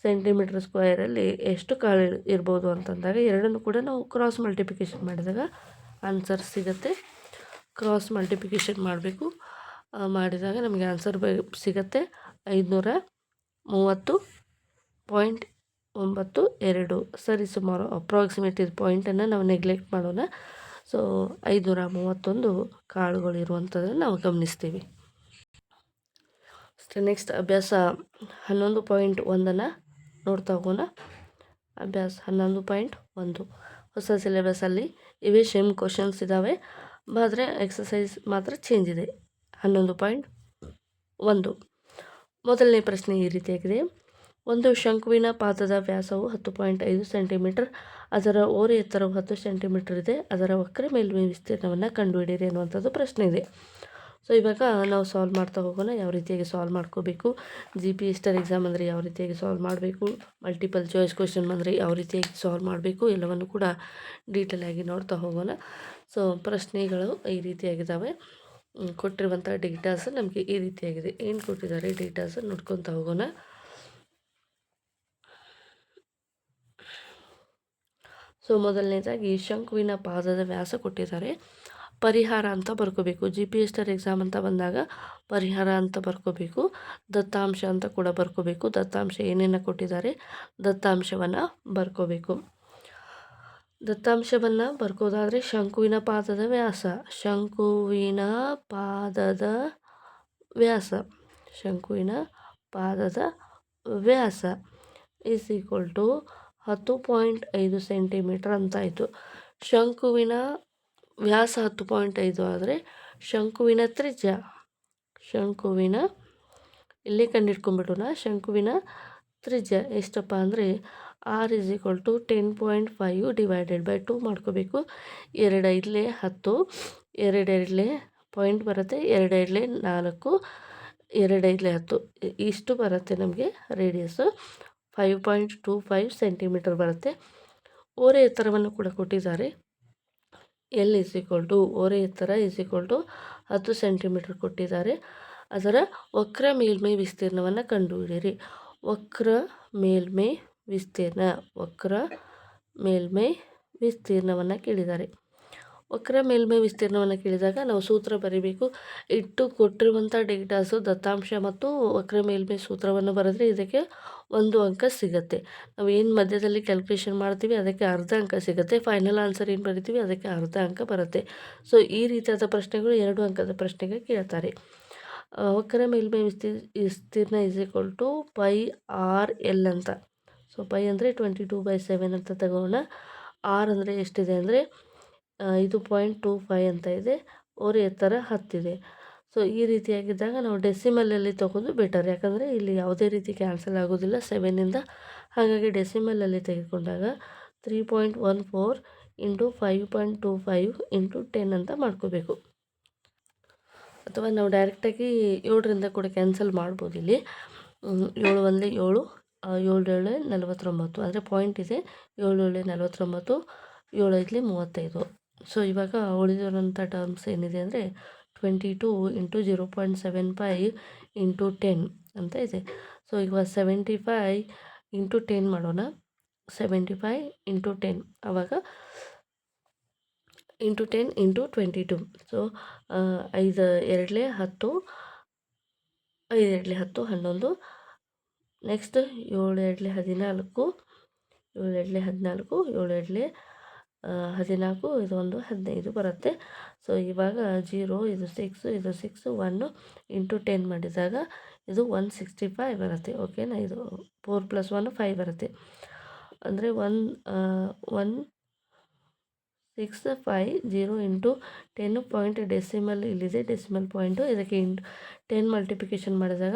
ಸೆಂಟಿಮೀಟರ್ ಸ್ಕ್ವೇರಲ್ಲಿ ಎಷ್ಟು ಕಾಳು ಇರ್ಬೋದು ಅಂತಂದಾಗ ಎರಡನ್ನು ಕೂಡ ನಾವು ಕ್ರಾಸ್ ಮಲ್ಟಿಪ್ಲಿಕೇಶನ್ ಮಾಡಿದಾಗ ಆನ್ಸರ್ ಸಿಗುತ್ತೆ. ಕ್ರಾಸ್ ಮಲ್ಟಿಪ್ಲಿಕೇಶನ್ ಮಾಡಬೇಕು. ಮಾಡಿದಾಗ ನಮಗೆ ಆನ್ಸರ್ ಸಿಗುತ್ತೆ 530.92 ಸರಿ ಸುಮಾರು ಅಪ್ರಾಕ್ಸಿಮೇಟ್ ಇದು ಪಾಯಿಂಟನ್ನು ನಾವು ನೆಗ್ಲೆಕ್ಟ್ ಮಾಡೋಣ. ಸೊ 531 ಕಾಳುಗಳು ಇರುವಂಥದ್ದನ್ನು ನಾವು ಗಮನಿಸ್ತೀವಿ. ನೆಕ್ಸ್ಟ್ ಅಭ್ಯಾಸ 11.1 ನೋಡ್ತಾ ಹೋಗೋಣ. ಅಭ್ಯಾಸ 11.1 ಹೊಸ ಸಿಲೆಬಸಲ್ಲಿ ಇವೇ ಸೇಮ್ ಕ್ವಶನ್ಸ್ ಇದ್ದಾವೆ, ಆದರೆ ಎಕ್ಸಸೈಸ್ ಮಾತ್ರ ಚೇಂಜ್ ಇದೆ. 11.1 ಮೊದಲನೇ ಪ್ರಶ್ನೆ ಈ ರೀತಿಯಾಗಿದೆ. ಒಂದು ಶಂಕುವಿನ ಪಾದದ ವ್ಯಾಸವು 10.5 ಸೆಂಟಿಮೀಟರ್, ಅದರ ಓರೆ ಎತ್ತರವು 10 ಸೆಂಟಿಮೀಟರ್ ಇದೆ. ಅದರ ವಕ್ರ ಮೇಲ್ಮೈ ವಿಸ್ತೀರ್ಣವನ್ನು ಕಂಡುಹಿಡಿಯಿರಿ ಅನ್ನುವಂಥದ್ದು ಪ್ರಶ್ನೆ ಇದೆ. ಸೊ ಇವಾಗ ನಾವು ಸಾಲ್ವ್ ಮಾಡ್ತಾ ಹೋಗೋಣ. ಯಾವ ರೀತಿಯಾಗಿ ಸಾಲ್ವ್ ಮಾಡ್ಕೋಬೇಕು, GPSC ಎಕ್ಸಾಮ್ ಅಂದರೆ ಯಾವ ರೀತಿಯಾಗಿ ಸಾಲ್ವ್ ಮಾಡಬೇಕು, ಮಲ್ಟಿಪಲ್ ಚಾಯ್ಸ್ ಕ್ವೆಶನ್ ಬಂದರೆ ಯಾವ ರೀತಿಯಾಗಿ ಸಾಲ್ವ್ ಮಾಡಬೇಕು ಎಲ್ಲವನ್ನು ಕೂಡ ಡೀಟೇಲಾಗಿ ನೋಡ್ತಾ ಹೋಗೋಣ. ಸೊ ಪ್ರಶ್ನೆಗಳು ಈ ರೀತಿಯಾಗಿದ್ದಾವೆ. ಕೊಟ್ಟಿರುವಂಥ ಡೇಟಾಸ್ ನಮಗೆ ಈ ರೀತಿಯಾಗಿದೆ. ಏನು ಕೊಟ್ಟಿದ್ದಾರೆ ಡೇಟಾಸ್ ನೋಡ್ಕೊತಾ ಹೋಗೋಣ. ಸೊ ಮೊದಲನೇದಾಗಿ ಶಂಕುವಿನ ಪಾದದ ವ್ಯಾಸ ಕೊಟ್ಟಿದ್ದಾರೆ. ಪರಿಹಾರ ಅಂತ ಬರ್ಕೋಬೇಕು. GPSC ಎಕ್ಸಾಮ್ ಅಂತ ಬಂದಾಗ ಪರಿಹಾರ ಅಂತ ಬರ್ಕೋಬೇಕು. ದತ್ತಾಂಶ ಅಂತ ಕೂಡ ಬರ್ಕೋಬೇಕು. ದತ್ತಾಂಶ ಏನೇನು ಕೊಟ್ಟಿದ್ದಾರೆ ದತ್ತಾಂಶವನ್ನು ಬರ್ಕೋಬೇಕು. ದತ್ತಾಂಶವನ್ನು ಬರ್ಕೋದಾದರೆ ಶಂಕುವಿನ ಪಾದದ ವ್ಯಾಸ, ಶಂಕುವಿನ ಪಾದದ ವ್ಯಾಸ, ಶಂಕುವಿನ ಪಾದದ ವ್ಯಾಸ ಈಸ್ ಈಕ್ವಲ್ ಟು 10.5 ಸೆಂಟಿಮೀಟರ್ ಅಂತಾಯಿತು. ಶಂಕುವಿನ ವ್ಯಾಸ 10.5 ಆದರೆ ಶಂಕುವಿನ ತ್ರಿಜ್ಯ, ಶಂಕುವಿನ ಇಲ್ಲೇ ಕಂಡಿಡ್ಕೊಂಡ್ಬಿಡೋಣ. ಶಂಕುವಿನ ತ್ರಿಜ್ಯ ಎಷ್ಟಪ್ಪ ಅಂದರೆ R = 10.5 ಡಿವೈಡೆಡ್ ಬೈ 2 ಮಾಡ್ಕೋಬೇಕು. 2 5 10, 2 2 ಪಾಯಿಂಟ್ ಬರುತ್ತೆ, 2 2 4, 2 5 10 ಇಷ್ಟು ಬರುತ್ತೆ. ನಮಗೆ ರೇಡಿಯಸ್ಸು 5.25 ಸೆಂಟಿಮೀಟರ್ ಬರುತ್ತೆ. ಓರೆ ಎತ್ತರವನ್ನು ಕೂಡ ಕೊಟ್ಟಿದ್ದಾರೆ. L = ಓರೆ ಎತ್ತರ = 10 ಸೆಂಟಿಮೀಟರ್ ಕೊಟ್ಟಿದ್ದಾರೆ. ಅದರ ವಕ್ರ ಮೇಲ್ಮೈ ವಿಸ್ತೀರ್ಣವನ್ನು ಕಂಡುಹಿಡಿಯಿರಿ. ವಕ್ರ ಮೇಲ್ಮೈ ವಿಸ್ತೀರ್ಣ, ವಕ್ರ ಮೇಲ್ಮೈ ವಿಸ್ತೀರ್ಣವನ್ನು ಕೇಳಿದ್ದಾರೆ. ವಕ್ರ ಮೇಲ್ಮೈ ವಿಸ್ತೀರ್ಣವನ್ನು ಕೇಳಿದಾಗ ನಾವು ಸೂತ್ರ ಬರೀಬೇಕು. ಕೊಟ್ಟಿರುವಂಥ ಡೇಟಾಸು ದತ್ತಾಂಶ ಮತ್ತು ವಕ್ರ ಮೇಲ್ಮೈ ಸೂತ್ರವನ್ನು ಬರೆದ್ರೆ ಇದಕ್ಕೆ 1 ಅಂಕ ಸಿಗುತ್ತೆ. ನಾವು ಏನು ಮಧ್ಯದಲ್ಲಿ ಕ್ಯಾಲ್ಕುಲೇಷನ್ ಮಾಡ್ತೀವಿ ಅದಕ್ಕೆ ಅರ್ಧ ಅಂಕ ಸಿಗುತ್ತೆ. ಫೈನಲ್ ಆನ್ಸರ್ ಏನು ಬರಿತೀವಿ ಅದಕ್ಕೆ ಅರ್ಧ ಅಂಕ ಬರುತ್ತೆ. ಸೊ ಈ ರೀತಿಯಾದ ಪ್ರಶ್ನೆಗಳು 2 ಅಂಕದ ಪ್ರಶ್ನೆಗೆ ಕೇಳ್ತಾರೆ. ವಕ್ರ ಮೇಲ್ಮೈ ವಿಸ್ತೀರ್ಣ = πRL ಅಂತ. ಸೊ ಪೈ ಅಂದರೆ 22/7 ಅಂತ ತಗೋಣ. R ಅಂದರೆ ಎಷ್ಟಿದೆ ಅಂದರೆ 5.25 ಅಂತ ಇದೆ. ಓರೆ ಎತ್ತರ 10 ಇದೆ. ಸೊ ಈ ರೀತಿಯಾಗಿದ್ದಾಗ ನಾವು ಡೆಸಿಮಲಲ್ಲಿ ತೊಗೋದು ಬೆಟರ್, ಯಾಕಂದರೆ ಇಲ್ಲಿ ಯಾವುದೇ ರೀತಿ ಕ್ಯಾನ್ಸಲ್ ಆಗೋದಿಲ್ಲ 7ಇಂದ. ಹಾಗಾಗಿ ಡೆಸಿಮಲಲ್ಲಿ ತೆಗೆದುಕೊಂಡಾಗ 3.14 × 5.25 × 10 ಅಂತ ಮಾಡ್ಕೋಬೇಕು. ಅಥವಾ ನಾವು ಡೈರೆಕ್ಟಾಗಿ 7ರಿಂದ ಕೂಡ ಕ್ಯಾನ್ಸಲ್ ಮಾಡ್ಬೋದು. ಇಲ್ಲಿ 7 1 7, 7 7 49 ಅಂದರೆ ಪಾಯಿಂಟ್ ಇದೆ. 7 7 49, 7 5 35. ಸೊ ಇವಾಗ ಉಳಿದಿರೋಂಥ ಟರ್ಮ್ಸ್ ಏನಿದೆ ಅಂದರೆ 22 × 0.75 × 10 ಅಂತ ಇದೆ. ಸೊ ಈಗ 75 × 10 ಮಾಡೋಣ. 75 × 10 ಆವಾಗ × 10 × 22. ಸೊ 5 2 10, 5 2 10 11. ನೆಕ್ಸ್ಟ್ 7 2 14, 7 2 14, 7 2 14, ಇದು 1 15 ಬರುತ್ತೆ. ಸೊ ಇವಾಗ 0, ಇದು 6, ಇದು 6, 1 × 10 ಮಾಡಿದಾಗ ಇದು 165 ಬರುತ್ತೆ. ಓಕೆನಾ. ಇದು 4 + 1 5 ಬರುತ್ತೆ. ಅಂದರೆ 1650 × 10 ಪಾಯಿಂಟ್ ಡೆಸಿಮಲ್ ಇಲ್ಲಿದೆ, ಡೆಸಿಮಲ್ ಪಾಯಿಂಟು. ಇದಕ್ಕೆ 10 ಮಲ್ಟಿಪ್ಲಿಕೇಶನ್ ಮಾಡಿದಾಗ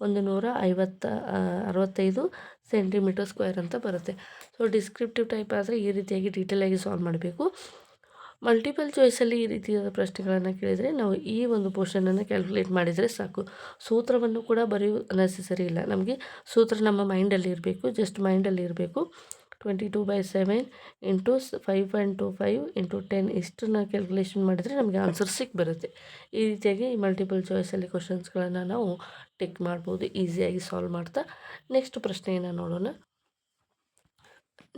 165 ಸೆಂಟಿಮೀಟರ್ ಸ್ಕ್ವೇರ್ ಅಂತ ಬರುತ್ತೆ. ಸೊ ಡಿಸ್ಕ್ರಿಪ್ಟಿವ್ ಟೈಪ್ ಆದರೆ ಈ ರೀತಿಯಾಗಿ ಡೀಟೇಲಾಗಿ ಸಾಲ್ವ್ ಮಾಡಬೇಕು. ಮಲ್ಟಿಪಲ್ ಚಾಯ್ಸಲ್ಲಿ ಈ ರೀತಿಯಾದ ಪ್ರಶ್ನೆಗಳನ್ನು ಕೇಳಿದರೆ ನಾವು ಈ ಒಂದು ಪೋರ್ಷನನ್ನು ಕ್ಯಾಲ್ಕುಲೇಟ್ ಮಾಡಿದರೆ ಸಾಕು. ಸೂತ್ರವನ್ನು ಕೂಡ ಬರೆಯುವ ನೆಸೆಸರಿ ಇಲ್ಲ. ನಮಗೆ ಸೂತ್ರ ನಮ್ಮ ಮೈಂಡಲ್ಲಿ ಇರಬೇಕು, ಜಸ್ಟ್ ಮೈಂಡಲ್ಲಿ ಇರಬೇಕು. 22/7 ಇಂಟು 5.25 ಇಂಟು 10 ಇಷ್ಟನ್ನು ಕ್ಯಾಲ್ಕುಲೇಷನ್ ಮಾಡಿದರೆ ನಮಗೆ ಆನ್ಸರ್ ಬರುತ್ತೆ. ಈ ರೀತಿಯಾಗಿ ಮಲ್ಟಿಪಲ್ ಚಾಯ್ಸಲ್ಲಿ ಕ್ವಶನ್ಸ್ಗಳನ್ನು ನಾವು ಟಿಕ್ ಮಾಡ್ಬೋದು ಈಸಿಯಾಗಿ ಸಾಲ್ವ್ ಮಾಡ್ತಾ. ನೆಕ್ಸ್ಟ್ ಪ್ರಶ್ನೆಯನ್ನು ನೋಡೋಣ.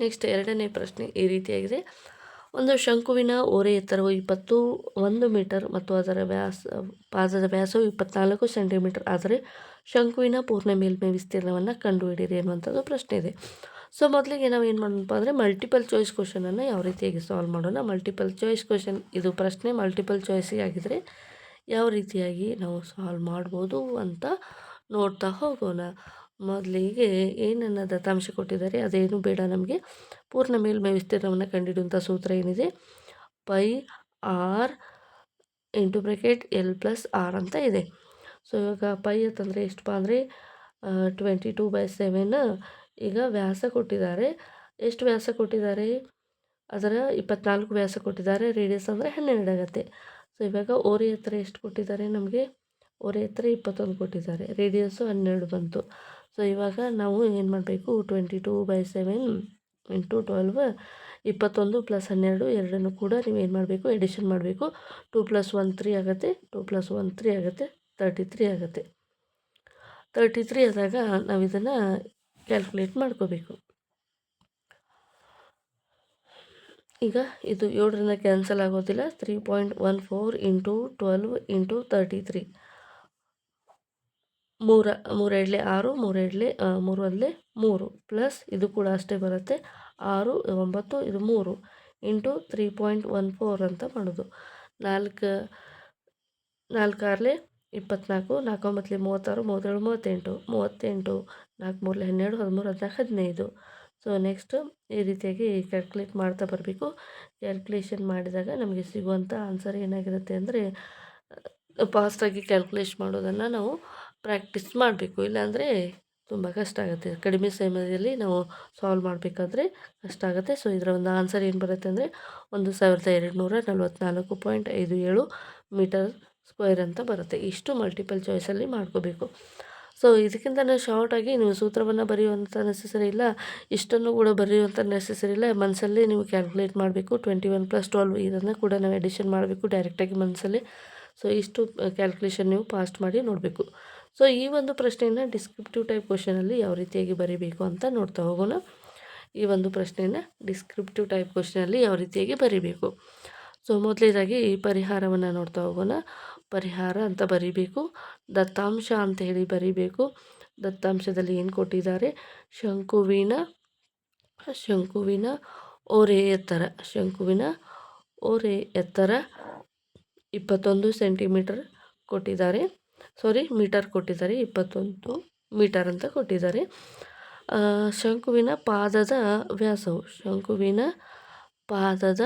ನೆಕ್ಸ್ಟ್ 2ನೇ ಪ್ರಶ್ನೆ ಈ ರೀತಿಯಾಗಿದೆ. ಒಂದು ಶಂಕುವಿನ ಓರೆ ಎತ್ತರವು 21 ಮೀಟರ್ ಮತ್ತು ಅದರ ಪಾದದ ವ್ಯಾಸವು 24 ಸೆಂಟಿಮೀಟರ್ ಆದರೆ ಶಂಕುವಿನ ಪೂರ್ಣ ಮೇಲ್ಮೈ ವಿಸ್ತೀರ್ಣವನ್ನು ಕಂಡುಹಿಡಿಯಿರಿ ಎನ್ನುವಂಥದ್ದು ಪ್ರಶ್ನೆ ಇದೆ. ಸೊ ಮೊದಲಿಗೆ ನಾವು ಏನು ಮಾಡೋಣಪ್ಪ ಅಂದರೆ ಮಲ್ಟಿಪಲ್ ಚಾಯ್ಸ್ ಕ್ವಶನನ್ನು ಯಾವ ರೀತಿಯಾಗಿ ಸಾಲ್ವ್ ಮಾಡೋಣ. ಮಲ್ಟಿಪಲ್ ಚಾಯ್ಸ್ ಕ್ವಶನ್ ಇದು ಪ್ರಶ್ನೆ ಮಲ್ಟಿಪಲ್ ಚಾಯ್ಸಿಗೆ ಆಗಿದ್ದರೆ ಯಾವ ರೀತಿಯಾಗಿ ನಾವು ಸಾಲ್ವ್ ಮಾಡ್ಬೋದು ಅಂತ ನೋಡ್ತಾ ಹೋಗೋಣ. ಮೊದಲಿಗೆ ಏನನ್ನು ದತ್ತಾಂಶ ಕೊಟ್ಟಿದ್ದಾರೆ ಅದೇನು ಬೇಡ, ನಮಗೆ ಪೂರ್ಣ ಮೇಲ್ಮೈ ವಿಸ್ತೀರ್ಣವನ್ನು ಕಂಡುಹಿಡಿಯುವಂಥ ಸೂತ್ರ ಏನಿದೆ, pi R into bracket L+R ಅಂತ ಇದೆ. ಸೊ ಇವಾಗ ಪೈ ಅಂತಂದರೆ ಎಷ್ಟಪ್ಪ ಅಂದರೆ 22/7. ಈಗ ವ್ಯಾಸ ಕೊಟ್ಟಿದ್ದಾರೆ, ಎಷ್ಟು ವ್ಯಾಸ ಕೊಟ್ಟಿದ್ದಾರೆ, ಅದರ 24 ವ್ಯಾಸ ಕೊಟ್ಟಿದ್ದಾರೆ. ರೇಡಿಯಸ್ ಅಂದರೆ 12 ಆಗುತ್ತೆ. ಸೊ ಇವಾಗ ಓರೆ ಎತ್ತರ ಎಷ್ಟು ಕೊಟ್ಟಿದ್ದಾರೆ, ನಮಗೆ ಓರೆ ಎತ್ತರ 21 ಕೊಟ್ಟಿದ್ದಾರೆ, ರೇಡಿಯಸ್ಸು 12 ಬಂತು. ಸೊ ಇವಾಗ ನಾವು ಏನು ಮಾಡಬೇಕು, 22/7 ಇಂಟು 12 21 + 12 ಎರಡನ್ನು ಕೂಡ ನೀವು ಏನು ಮಾಡಬೇಕು, ಎಡಿಷನ್ ಮಾಡಬೇಕು. 2 + 1 3 ಆಗುತ್ತೆ, 2 + 1 3 ಆಗುತ್ತೆ, 33 ಆಗುತ್ತೆ. 33 ಆದಾಗ ನಾವು ಇದನ್ನು ಕ್ಯಾಲ್ಕುಲೇಟ್ ಮಾಡ್ಕೋಬೇಕು. ಈಗ ಇದು 7ರಿಂದ ಕ್ಯಾನ್ಸಲ್ ಆಗೋದಿಲ್ಲ. 3.14 ಇಂಟು 12 ಇಂಟು 33 3 3 6 3 3 ಪ್ಲಸ್ ಇದು ಕೂಡ ಅಷ್ಟೇ ಬರುತ್ತೆ 6 9 ಇದು 3 ಇಂಟು 3.14 ಅಂತ ಮಾಡೋದು. 4 4 24 4 9 36 37 38 4 3 12 13 14 15. ಸೊ ನೆಕ್ಸ್ಟ್ ಈ ರೀತಿಯಾಗಿ ಕ್ಯಾಲ್ಕುಲೇಟ್ ಮಾಡ್ತಾ ಬರಬೇಕು. ಕ್ಯಾಲ್ಕುಲೇಷನ್ ಮಾಡಿದಾಗ ನಮಗೆ ಸಿಗುವಂಥ ಆನ್ಸರ್ ಏನಾಗಿರುತ್ತೆ ಅಂದರೆ, ಫಾಸ್ಟಾಗಿ ಕ್ಯಾಲ್ಕುಲೇಟ್ ಮಾಡೋದನ್ನು ನಾವು ಪ್ರಾಕ್ಟೀಸ್ ಮಾಡಬೇಕು. ಇಲ್ಲಾಂದರೆ ತುಂಬ ಕಷ್ಟ ಆಗುತ್ತೆ. ಕಡಿಮೆ ಸಮಯದಲ್ಲಿ ನಾವು ಸಾಲ್ವ್ ಮಾಡಬೇಕಾದ್ರೆ ಕಷ್ಟ ಆಗುತ್ತೆ. ಸೊ ಇದರ ಒಂದು ಆನ್ಸರ್ ಏನು ಬರುತ್ತೆ ಅಂದರೆ 1244.57 ಮೀಟರ್ ಸ್ಕ್ವೇರ್ ಅಂತ ಬರುತ್ತೆ. ಇಷ್ಟು ಮಲ್ಟಿಪಲ್ ಚಾಯ್ಸಲ್ಲಿ ಮಾಡ್ಕೋಬೇಕು. ಸೊ ಇದಕ್ಕಿಂತ ಶಾರ್ಟಾಗಿ ನೀವು ಸೂತ್ರವನ್ನು ಬರೆಯುವಂಥ ನೆಸೆಸರಿ ಇಲ್ಲ, ಇಷ್ಟನ್ನು ಕೂಡ ಬರೆಯುವಂಥ ನೆಸೆಸರಿ ಇಲ್ಲ. ಮನಸ್ಸಲ್ಲೇ ನೀವು ಕ್ಯಾಲ್ಕುಲೇಟ್ ಮಾಡಬೇಕು. 21 + 12 ಇದನ್ನು ಕೂಡ ನಾವು ಎಡಿಷನ್ ಮಾಡಬೇಕು ಡೈರೆಕ್ಟಾಗಿ ಮನಸ್ಸಲ್ಲೇ. ಸೊ ಇಷ್ಟು ಕ್ಯಾಲ್ಕುಲೇಷನ್ ನೀವು ಪಾಸ್ಟ್ ಮಾಡಿ ನೋಡಬೇಕು. ಸೊ ಈ ಒಂದು ಪ್ರಶ್ನೆಯನ್ನು ಡಿಸ್ಕ್ರಿಪ್ಟಿವ್ ಟೈಪ್ ಕ್ವಶನಲ್ಲಿ ಯಾವ ರೀತಿಯಾಗಿ ಬರೀಬೇಕು ಅಂತ ನೋಡ್ತಾ ಹೋಗೋಣ. ಈ ಒಂದು ಪ್ರಶ್ನೆಯನ್ನು ಡಿಸ್ಕ್ರಿಪ್ಟಿವ್ ಟೈಪ್ ಕ್ವಶನಲ್ಲಿ ಯಾವ ರೀತಿಯಾಗಿ ಬರೀಬೇಕು. ಸೊ ಮೊದಲನೇದಾಗಿ ಪರಿಹಾರವನ್ನು ನೋಡ್ತಾ ಹೋಗೋಣ. ಪರಿಹಾರ ಅಂತ ಬರೀಬೇಕು, ದತ್ತಾಂಶ ಅಂತ ಹೇಳಿ ಬರೀಬೇಕು. ದತ್ತಾಂಶದಲ್ಲಿ ಏನು ಕೊಟ್ಟಿದ್ದಾರೆ, ಶಂಕುವಿನ ಓರೆ ಎತ್ತರ, ಶಂಕುವಿನ ಓರೆ ಎತ್ತರ 21 ಸೆಂಟಿಮೀಟರ್ ಕೊಟ್ಟಿದ್ದಾರೆ, ಮೀಟರ್ ಕೊಟ್ಟಿದ್ದಾರೆ, 21 ಮೀಟರ್ ಅಂತ ಕೊಟ್ಟಿದ್ದಾರೆ. ಶಂಕುವಿನ ಪಾದದ ವ್ಯಾಸವು, ಶಂಕುವಿನ ಪಾದದ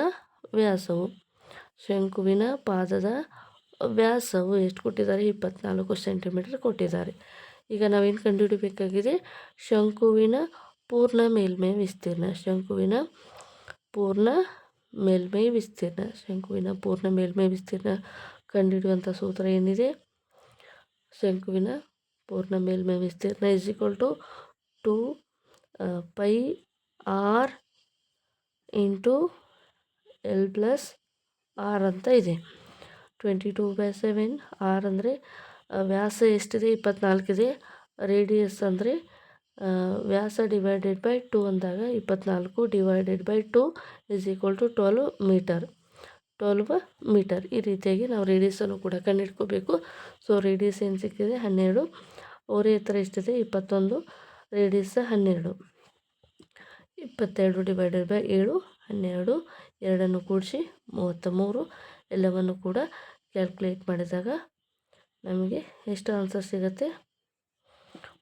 ವ್ಯಾಸವು ಎಷ್ಟು ಕೊಟ್ಟಿದ್ದಾರೆ, 24 ಸೆಂಟಿಮೀಟರ್ ಕೊಟ್ಟಿದ್ದಾರೆ. ಈಗ ನಾವೇನು ಕಂಡುಹಿಡಬೇಕಾಗಿದೆ, ಶಂಕುವಿನ ಪೂರ್ಣ ಮೇಲ್ಮೈ ವಿಸ್ತೀರ್ಣ, ಶಂಕುವಿನ ಪೂರ್ಣ ಮೇಲ್ಮೈ ವಿಸ್ತೀರ್ಣ ಕಂಡುಹಿಡಿಯುವಂಥ ಸೂತ್ರ ಏನಿದೆ, ಶಂಕುವಿನ ಪೂರ್ಣ ಮೇಲ್ಮೈ ವಿಸ್ತೀರ್ಣ = 2 ಪೈ ಆರ್ ಇಂಟು L+R ಅಂತ ಇದೆ. 22/7 ಆರ್ ಅಂದರೆ ವ್ಯಾಸ ಎಷ್ಟಿದೆ, 24 ಇದೆ. ರೇಡಿಯಸ್ ಅಂದರೆ ವ್ಯಾಸ /2 ಅಂದಾಗ 24 / 2 = 12 ಮೀಟರ್. ಈ ರೀತಿಯಾಗಿ ನಾವು ರೇಡಿಯಸನ್ನು ಕೂಡ ಕಂಡುಹಿಡ್ಕೋಬೇಕು. ಸೊ ರೇಡಿಯಸ್ ಏನು ಸಿಕ್ಕಿದೆ, 12. ಓರೆ ಎತ್ತರ ಎಷ್ಟಿದೆ, 21. ರೇಡಿಯಸ್ 12. 22 / 7 12. ಎರಡನ್ನು ಕೂಡಿಸಿ 33. ಎಲ್ಲವನ್ನು ಕೂಡ ಕ್ಯಾಲ್ಕುಲೇಟ್ ಮಾಡಿದಾಗ ನಮಗೆ ಎಷ್ಟು ಆನ್ಸರ್ ಸಿಗುತ್ತೆ,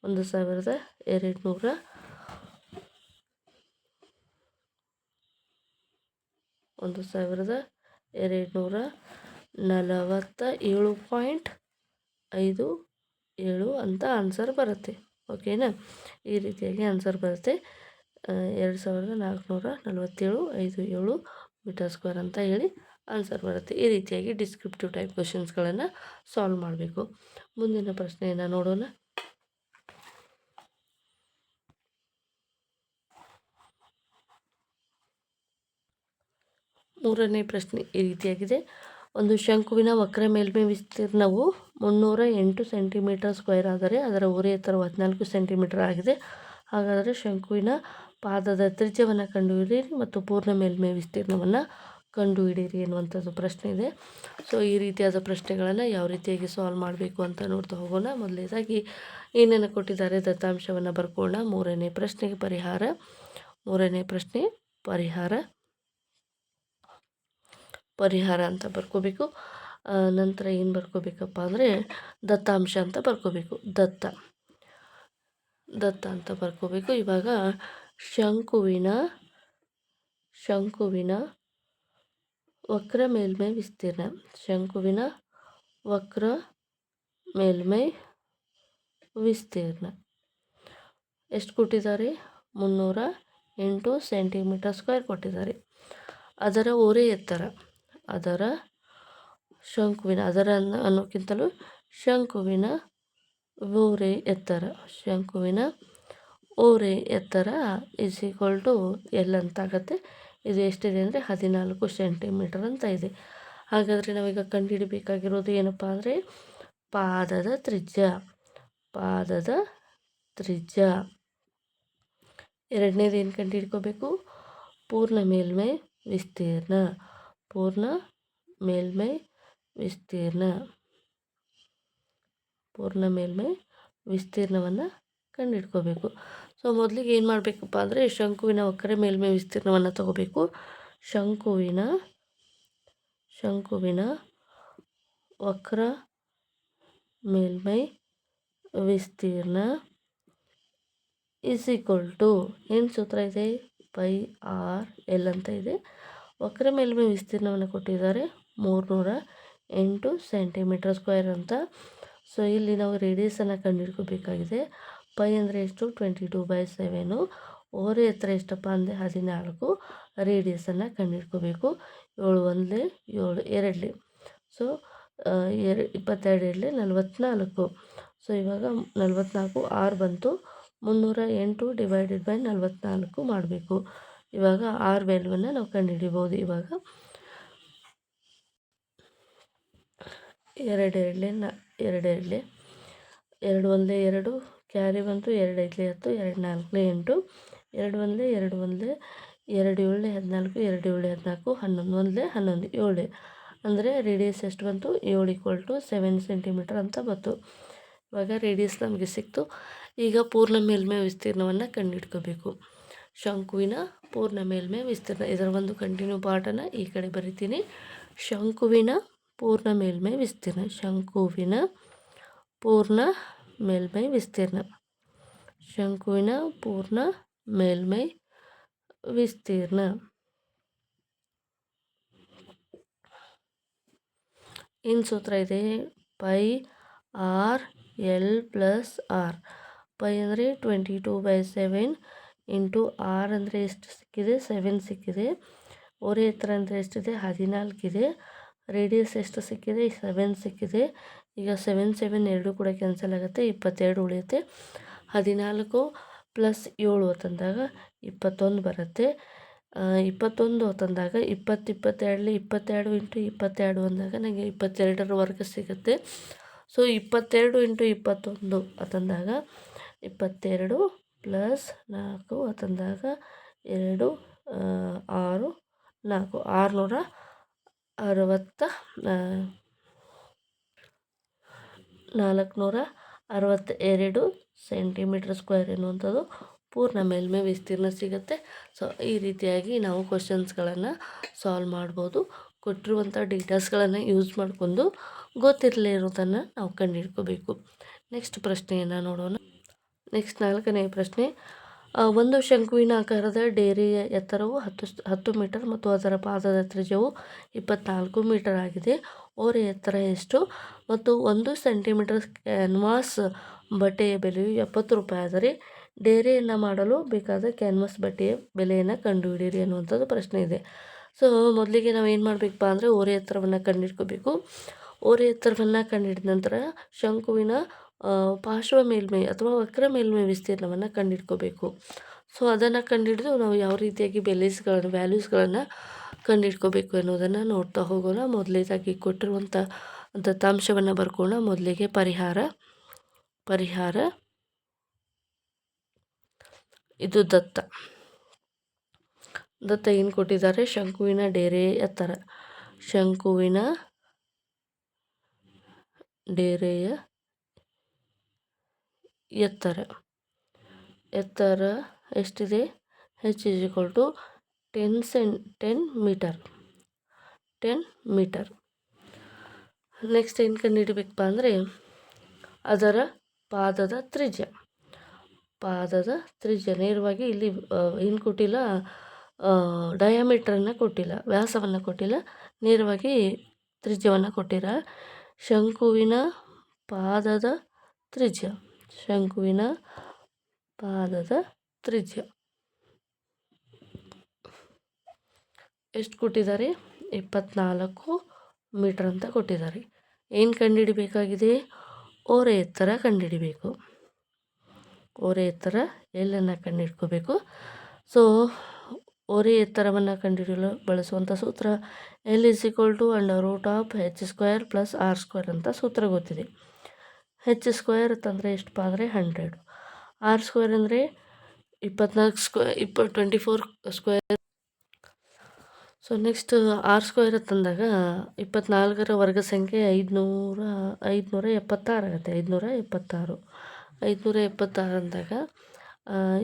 1247.5 7 ಅಂತ ಆನ್ಸರ್ ಬರುತ್ತೆ. ಓಕೆನಾ? ಈ ರೀತಿಯಾಗಿ ಆನ್ಸರ್ ಬರುತ್ತೆ. 2447 ಮೀಟರ್ ಸ್ಕ್ವೇರ್ ಅಂತ ಹೇಳಿ ಆನ್ಸರ್ ಬರುತ್ತೆ. ಈ ರೀತಿಯಾಗಿ ಡಿಸ್ಕ್ರಿಪ್ಟಿವ್ ಟೈಪ್ ಕ್ವೆಶನ್ಸ್ಗಳನ್ನು ಸಾಲ್ವ್ ಮಾಡಬೇಕು. ಮುಂದಿನ ಪ್ರಶ್ನೆಯನ್ನು ನೋಡೋಣ. ಮೂರನೇ ಪ್ರಶ್ನೆ ಈ ರೀತಿಯಾಗಿದೆ. ಒಂದು ಶಂಕುವಿನ ವಕ್ರ ಮೇಲ್ಮೈ ವಿಸ್ತೀರ್ಣವು 308 ಸೆಂಟಿಮೀಟರ್ ಸ್ಕ್ವೇರ್ ಆದರೆ ಅದರ ಓರೆ ಎತ್ತರವು 14 ಸೆಂಟಿಮೀಟರ್ ಆಗಿದೆ. ಹಾಗಾದರೆ ಶಂಕುವಿನ ಪಾದದ ತ್ರಿಜ್ಯವನ್ನು ಕಂಡುಹಿಡಿಯಿರಿ ಮತ್ತು ಪೂರ್ಣ ಮೇಲ್ಮೈ ವಿಸ್ತೀರ್ಣವನ್ನು ಕಂಡುಹಿಡಿಯಿರಿ ಎನ್ನುವಂಥದ್ದು ಪ್ರಶ್ನೆ ಇದೆ. ಸೊ ಈ ರೀತಿಯಾದ ಪ್ರಶ್ನೆಗಳನ್ನು ಯಾವ ರೀತಿಯಾಗಿ ಸಾಲ್ವ್ ಮಾಡಬೇಕು ಅಂತ ನೋಡ್ತಾ ಹೋಗೋಣ. ಮೊದಲನೇದಾಗಿ ಏನೇನು ಕೊಟ್ಟಿದ್ದಾರೆ ದತ್ತಾಂಶವನ್ನು ಬರ್ಕೊಳ್ಳೋಣ. ಮೂರನೇ ಪ್ರಶ್ನೆ ಪರಿಹಾರ ಅಂತ ಬರ್ಕೋಬೇಕು. ನಂತರ ಏನು ಬರ್ಕೋಬೇಕಪ್ಪ ಅಂದರೆ ದತ್ತಾಂಶ ಅಂತ ಬರ್ಕೋಬೇಕು. ದತ್ತ ಅಂತ ಬರ್ಕೋಬೇಕು. ಇವಾಗ ಶಂಕುವಿನ ವಕ್ರ ಮೇಲ್ಮೈ ವಿಸ್ತೀರ್ಣ ಎಷ್ಟು ಕೊಟ್ಟಿದ್ದಾರೆ? 308 ಸೆಂಟಿಮೀಟರ್ ಸ್ಕ್ವೇರ್ ಕೊಟ್ಟಿದ್ದಾರೆ. ಅದರ ಓರೆ ಎತ್ತರ ಅನ್ನೋಕ್ಕಿಂತಲೂ ಶಂಕುವಿನ ಓರೆ ಎತ್ತರ ಇಸ್ ಈಕ್ವಲ್ ಟು ಎಲ್ ಅಂತ ಆಗುತ್ತೆ. ಇದು ಎಷ್ಟಿದೆ ಅಂದರೆ 14 ಸೆಂಟಿಮೀಟರ್ ಅಂತ ಇದೆ. ಹಾಗಾದರೆ ನಾವೀಗ ಕಂಡುಹಿಡಬೇಕಾಗಿರೋದು ಏನಪ್ಪ ಅಂದರೆ ಪಾದದ ತ್ರಿಜ್ಯ. ಎರಡನೇದು ಏನು ಕಂಡುಹಿಡ್ಕೋಬೇಕು? ಪೂರ್ಣ ಮೇಲ್ಮೈ ವಿಸ್ತೀರ್ಣವನ್ನು ಕಂಡುಹಿಡ್ಕೋಬೇಕು. ಸೊ ಮೊದಲಿಗೆ ಏನು ಮಾಡಬೇಕಪ್ಪ ಅಂದರೆ ಶಂಕುವಿನ ವಕ್ರ ಮೇಲ್ಮೈ ವಿಸ್ತೀರ್ಣವನ್ನು ತಗೋಬೇಕು. ಶಂಕುವಿನ ವಕ್ರ ಮೇಲ್ಮೈ ವಿಸ್ತೀರ್ಣ ಇಸ್ ಈಕ್ವಲ್ ಟು ಏನು ಸೂತ್ರ ಇದೆ? πr(l) ಅಂತ ಇದೆ. ವಕ್ರ ಮೇಲ್ಮೈ ವಿಸ್ತೀರ್ಣವನ್ನು ಕೊಟ್ಟಿದ್ದಾರೆ 308 ಸೆಂಟಿಮೀಟರ್ ಸ್ಕ್ವೇರ್ ಅಂತ. ಸೊ ಇಲ್ಲಿ ನಾವು ರೇಡಿಯಸನ್ನು ಕಂಡುಹಿಡ್ಕೋಬೇಕಾಗಿದೆ. ಪೈ ಅಂದರೆ ಎಷ್ಟು? 22/7. ಓರೆ ಎತ್ತರ ಎಷ್ಟಪ್ಪ ಅಂದರೆ 14. ರೇಡಿಯಸನ್ನು ಕಂಡುಹಿಡ್ಕೋಬೇಕು. 7 1 7 ಸೊ 22 44. ಸೊ ಇವಾಗ 44 6 ಬಂತು. 308 / 44 ಮಾಡಬೇಕು. ಇವಾಗ R ವ್ಯಾಲ್ಯೂವನ್ನು ನಾವು ಕಂಡುಹಿಡಿಬೋದು. ಇವಾಗ 2 2 2 1 2 ಕ್ಯಾರಿ ಬಂತು. 2 5 10 2 4 8 2 1 2 1 2 7 14 2 7 14 11 11 7 ಅಂದರೆ ರೇಡಿಯಸ್ ಎಷ್ಟು ಬಂತು? 7 = 7 ಸೆಂಟಿಮೀಟರ್ ಅಂತ ಬಂತು. ಇವಾಗ ರೇಡಿಯಸ್ ನಮಗೆ ಸಿಕ್ತು. ಈಗ ಪೂರ್ಣ ಮೇಲ್ಮೈ ವಿಸ್ತೀರ್ಣವನ್ನು ಕಂಡುಹಿಡ್ಕೋಬೇಕು. ಶಂಕುವಿನ ಪೂರ್ಣ ಮೇಲ್ಮೈ ವಿಸ್ತೀರ್ಣ, ಇದರ ಒಂದು ಕಂಟಿನ್ಯೂ ಪಾರ್ಟನ್ನು ಈ ಕಡೆ ಬರಿತೀನಿ. ಶಂಕುವಿನ ಪೂರ್ಣ ಮೇಲ್ಮೈ ವಿಸ್ತೀರ್ಣ ಏನು ಸೂತ್ರ ಇದೆ? πr(l + r). ಪೈ ಅಂದರೆ 22/7 ಇಂಟು r ಅಂದರೆ ಎಷ್ಟು ಸಿಕ್ಕಿದೆ? 7 ಸಿಕ್ಕಿದೆ. ಓರೆ ಎತ್ತರ ಅಂದರೆ ಎಷ್ಟಿದೆ? 14 ಇದೆ. ರೇಡಿಯಸ್ ಎಷ್ಟು ಸಿಕ್ಕಿದೆ? 7 ಸಿಕ್ಕಿದೆ. ಈಗ 7 7 2 ಕೂಡ ಕ್ಯಾನ್ಸಲ್ ಆಗುತ್ತೆ, 22 ಉಳಿಯುತ್ತೆ. 14 + 7 ತಂದಾಗ 21 ಬರುತ್ತೆ. 21 ತಂದಾಗ 20 22 22 ಇಂಟು 22 ಅಂದಾಗ ನನಗೆ 22ರ ವರ್ಗ ಸಿಗುತ್ತೆ. ಸೊ 22 ಇಂಟು 21 ತಂದಾಗ 22 + 4 ತಂದಾಗ 2 6 4 462 ಸೆಂಟಿಮೀಟರ್ ಸ್ಕ್ವೇರ್ ಎನ್ನುವಂಥದ್ದು ಪೂರ್ಣ ಮೇಲ್ಮೈ ವಿಸ್ತೀರ್ಣ ಸಿಗುತ್ತೆ. ಸೊ ಈ ರೀತಿಯಾಗಿ ನಾವು ಕ್ವಶನ್ಸ್ಗಳನ್ನು ಸಾಲ್ವ್ ಮಾಡ್ಬೋದು. ಕೊಟ್ಟಿರುವಂಥ ಡೇಟಾಸ್ಗಳನ್ನು ಯೂಸ್ ಮಾಡಿಕೊಂಡು ಗೊತ್ತಿರಲೇ ಇರೋದನ್ನು ನಾವು ಕಂಡುಹಿಡ್ಕೋಬೇಕು. ನೆಕ್ಸ್ಟ್ ಪ್ರಶ್ನೆಯನ್ನು ನೋಡೋಣ. ನೆಕ್ಸ್ಟ್ 4ನೇ ಪ್ರಶ್ನೆ. ಒಂದು ಶಂಕುವಿನ ಆಕಾರದ ಡೇರೆಯ ಎತ್ತರವು 10 ಮೀಟರ್ ಮತ್ತು ಅದರ ಪಾದದ ತ್ರಿಜ್ಯವು 24 ಮೀಟರ್ ಆಗಿದೆ. ಓರೆ ಎತ್ತರ ಎಷ್ಟು? ಮತ್ತು 1 ಸೆಂಟಿಮೀಟರ್ ಕ್ಯಾನ್ವಾಸ್ ಬಟ್ಟೆಯ ಬೆಲೆಯು 70 ರೂಪಾಯಿ ಆದರೆ ಡೇರೆಯನ್ನು ಮಾಡಲು ಬೇಕಾದ ಕ್ಯಾನ್ವಾಸ್ ಬಟ್ಟೆಯ ಬೆಲೆಯನ್ನು ಕಂಡುಹಿಡಿಯಿರಿ ಅನ್ನುವಂಥದ್ದು ಪ್ರಶ್ನೆ ಇದೆ. ಸೊ ಮೊದಲಿಗೆ ನಾವು ಏನು ಮಾಡಬೇಕಪ್ಪ ಅಂದರೆ ಓರೆ ಎತ್ತರವನ್ನು ಕಂಡುಹಿಡ್ಕೋಬೇಕು. ಓರೆ ಎತ್ತರವನ್ನು ಕಂಡುಹಿಡಿದ ನಂತರ ಶಂಕುವಿನ ಪಾರ್ಶ್ವ ಮೇಲ್ಮೈ ಅಥವಾ ವಕ್ರ ಮೇಲ್ಮೈ ವಿಸ್ತೀರ್ಣವನ್ನು ಕಂಡುಹಿಡ್ಕೋಬೇಕು. ಸೊ ಅದನ್ನು ಕಂಡುಹಿಡಿದು ನಾವು ಯಾವ ರೀತಿಯಾಗಿ ವ್ಯಾಲ್ಯೂಸ್ಗಳನ್ನು ಕಂಡುಹಿಡ್ಕೋಬೇಕು ಎನ್ನುವುದನ್ನು ನೋಡ್ತಾ ಹೋಗೋಣ. ಮೊದಲನೇದಾಗಿ ಕೊಟ್ಟಿರುವಂಥ ದತ್ತಾಂಶವನ್ನು ಬರ್ಕೋಣ. ಮೊದಲಿಗೆ ಪರಿಹಾರ ಇದು ದತ್ತ ಏನು ಕೊಟ್ಟಿದ್ದಾರೆ? ಶಂಕುವಿನ ಡೇರೆಯ ಎತ್ತರ, ಶಂಕುವಿನ ಡೇರೆಯ ಎತ್ತರ ಎಷ್ಟಿದೆ? h = 10 metre. ನೆಕ್ಸ್ಟ್ ಏನು ಕಂಡುಹಿಡಬೇಕಪ್ಪ ಅಂದರೆ ಅದರ ಪಾದದ ತ್ರಿಜ್ಯ ನೇರವಾಗಿ ಇಲ್ಲಿ ಏನು ಕೊಟ್ಟಿಲ್ಲ, ಡಯಾಮೀಟ್ರನ್ನು ಕೊಟ್ಟಿಲ್ಲ, ವ್ಯಾಸವನ್ನು ಕೊಟ್ಟಿಲ್ಲ, ನೇರವಾಗಿ ತ್ರಿಜ್ಯವನ್ನು ಕೊಟ್ಟಿರ. ಶಂಕುವಿನ ಪಾದದ ತ್ರಿಜ್ಯ ಎಷ್ಟು ಕೊಟ್ಟಿದ್ದಾರೆ? 24 ಮೀಟರ್ ಅಂತ ಕೊಟ್ಟಿದ್ದಾರೆ. ಏನು ಕಂಡುಹಿಡಿಬೇಕಾಗಿದೆ? ಓರೆ ಎತ್ತರ ಕಂಡುಹಿಡಿಬೇಕು. ಓರೆ ಎತ್ತರ ಎಲ್ಲನ್ನು ಕಂಡುಹಿಡ್ಕೋಬೇಕು. ಸೊ ಓರೆ ಎತ್ತರವನ್ನು ಕಂಡುಹಿಡಿಯಲು ಬಳಸುವಂಥ ಸೂತ್ರ L = √h² + r² ಅಂತ ಸೂತ್ರ ಗೊತ್ತಿದೆ. h² ಅಂತಂದರೆ ಎಷ್ಟಪ್ಪ ಅಂದರೆ 100, r² ಅಂದರೆ 24². ಸೊ ನೆಕ್ಸ್ಟ್ r² ಅಂತಂದಾಗ 24ರ ವರ್ಗ ಸಂಖ್ಯೆ 576 ಆಗುತ್ತೆ. 576 ಅಂದಾಗ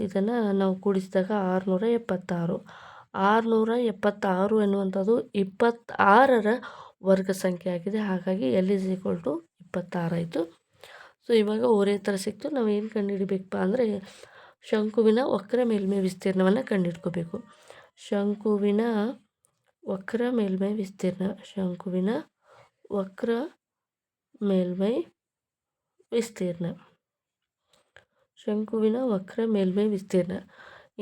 ಇದನ್ನು ನಾವು ಕೂಡಿಸಿದಾಗ 676 ಎನ್ನುವಂಥದ್ದು 26ರ ವರ್ಗ ಸಂಖ್ಯೆ ಆಗಿದೆ. ಹಾಗಾಗಿ L = 26 ಆಯಿತು. ಸೊ ಇವಾಗ ಓರೆ ಎತ್ತರ ಸಿಕ್ತು. ನಾವು ಏನು ಕಂಡುಹಿಡಿಬೇಕಪ್ಪ ಅಂದರೆ ಶಂಕುವಿನ ವಕ್ರ ಮೇಲ್ಮೈ ವಿಸ್ತೀರ್ಣವನ್ನು ಕಂಡುಹಿಡ್ಕೋಬೇಕು. ಶಂಕುವಿನ ವಕ್ರ ಮೇಲ್ಮೈ ವಿಸ್ತೀರ್ಣ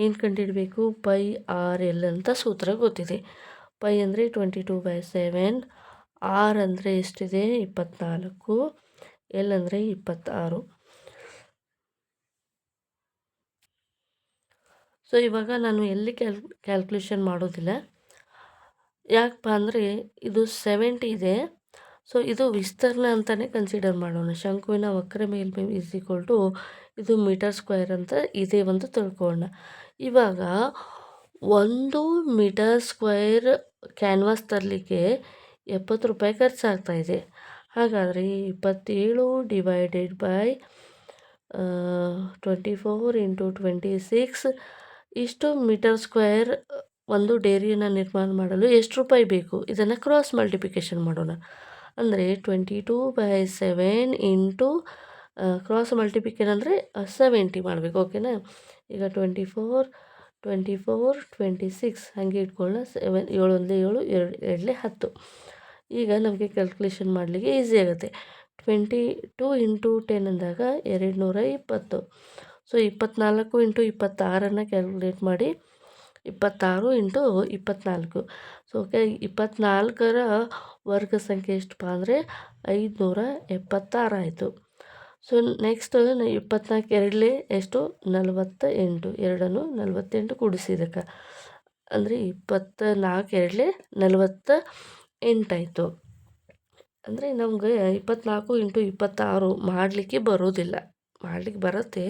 ಏನು ಕಂಡುಹಿಡಬೇಕು? πr/l ಅಂತ ಸೂತ್ರ ಗೊತ್ತಿದೆ. π ಅಂದರೆ 22/7, r ಅಂದರೆ ಎಷ್ಟಿದೆ? 24, l ಅಂದರೆ 26. ಸೊ ಇವಾಗ ನಾನು ಎಲ್ಲಿ ಕ್ಯಾಲ್ಕುಲೇಷನ್ ಮಾಡೋದಿಲ್ಲ. ಯಾಕಪ್ಪ ಅಂದರೆ ಇದು 70 ಇದೆ. ಸೊ ಇದು ವಿಸ್ತೀರ್ಣ ಅಂತಲೇ ಕನ್ಸಿಡರ್ ಮಾಡೋಣ. ಶಂಕುವಿನ ವಕ್ರ ಮೇಲ್ಮೈ = ಇದು ಮೀಟರ್² ಅಂತ ಇದೇ ಒಂದು ತಿಳ್ಕೊಳ್ಳೋಣ. ಇವಾಗ 1 ಮೀಟರ್² ಕ್ಯಾನ್ವಾಸ್ ತರಲಿಕ್ಕೆ 70 ರೂಪಾಯಿ ಖರ್ಚಾಗ್ತಾಯಿದೆ. ಹಾಗಾದರೆ 27 / 24 × 26 ಇಷ್ಟು ಮೀಟರ್² ಒಂದು ಡೇರಿಯನ್ನು ನಿರ್ಮಾಣ ಮಾಡಲು ಎಷ್ಟು ರೂಪಾಯಿ ಬೇಕು? ಇದನ್ನು ಕ್ರಾಸ್ ಮಲ್ಟಿಪ್ಲಿಕೇಶನ್ ಮಾಡೋಣ. ಅಂದರೆ 22/7 ಇಂಟು ಕ್ರಾಸ್ ಮಲ್ಟಿಪ್ಲಿಕೇಶನ್ ಅಂದರೆ 70 ಮಾಡಬೇಕು. ಓಕೆನಾ? ಈಗ 24, 26 ಹಾಗೆ ಇಟ್ಕೊಳ್ಳೋಣ. 7 1 7, 2 10. ಈಗ ನಮಗೆ ಕ್ಯಾಲ್ಕುಲೇಷನ್ ಮಾಡಲಿಕ್ಕೆ ಈಸಿ ಆಗುತ್ತೆ. 22 × 10 ಅಂದಾಗ 220. ಸೊ 24 × 26 ಕ್ಯಾಲ್ಕುಲೇಟ್ ಮಾಡಿ. 26 × 24. ಸೊ ಓಕೆ, 24ರ ವರ್ಗ ಸಂಖ್ಯೆ ಎಷ್ಟಪ್ಪ ಅಂದರೆ 576 ಆಯಿತು. ಸೊ ನೆಕ್ಸ್ಟ್ 24 ಎರಡಲೇ ಎಷ್ಟು? 48. 2 48 ಕೂಡಿಸಿ ಇದಕ್ಕೆ ಅಂದರೆ 24 ಎರಡಲೇ 48 ಆಯಿತು. ಅಂದರೆ ನಮಗೆ 24 × 26 ಮಾಡಲಿಕ್ಕೆ ಬರೋದಿಲ್ಲ. ಮಾಡಲಿಕ್ಕೆ ಬರುತ್ತೆ,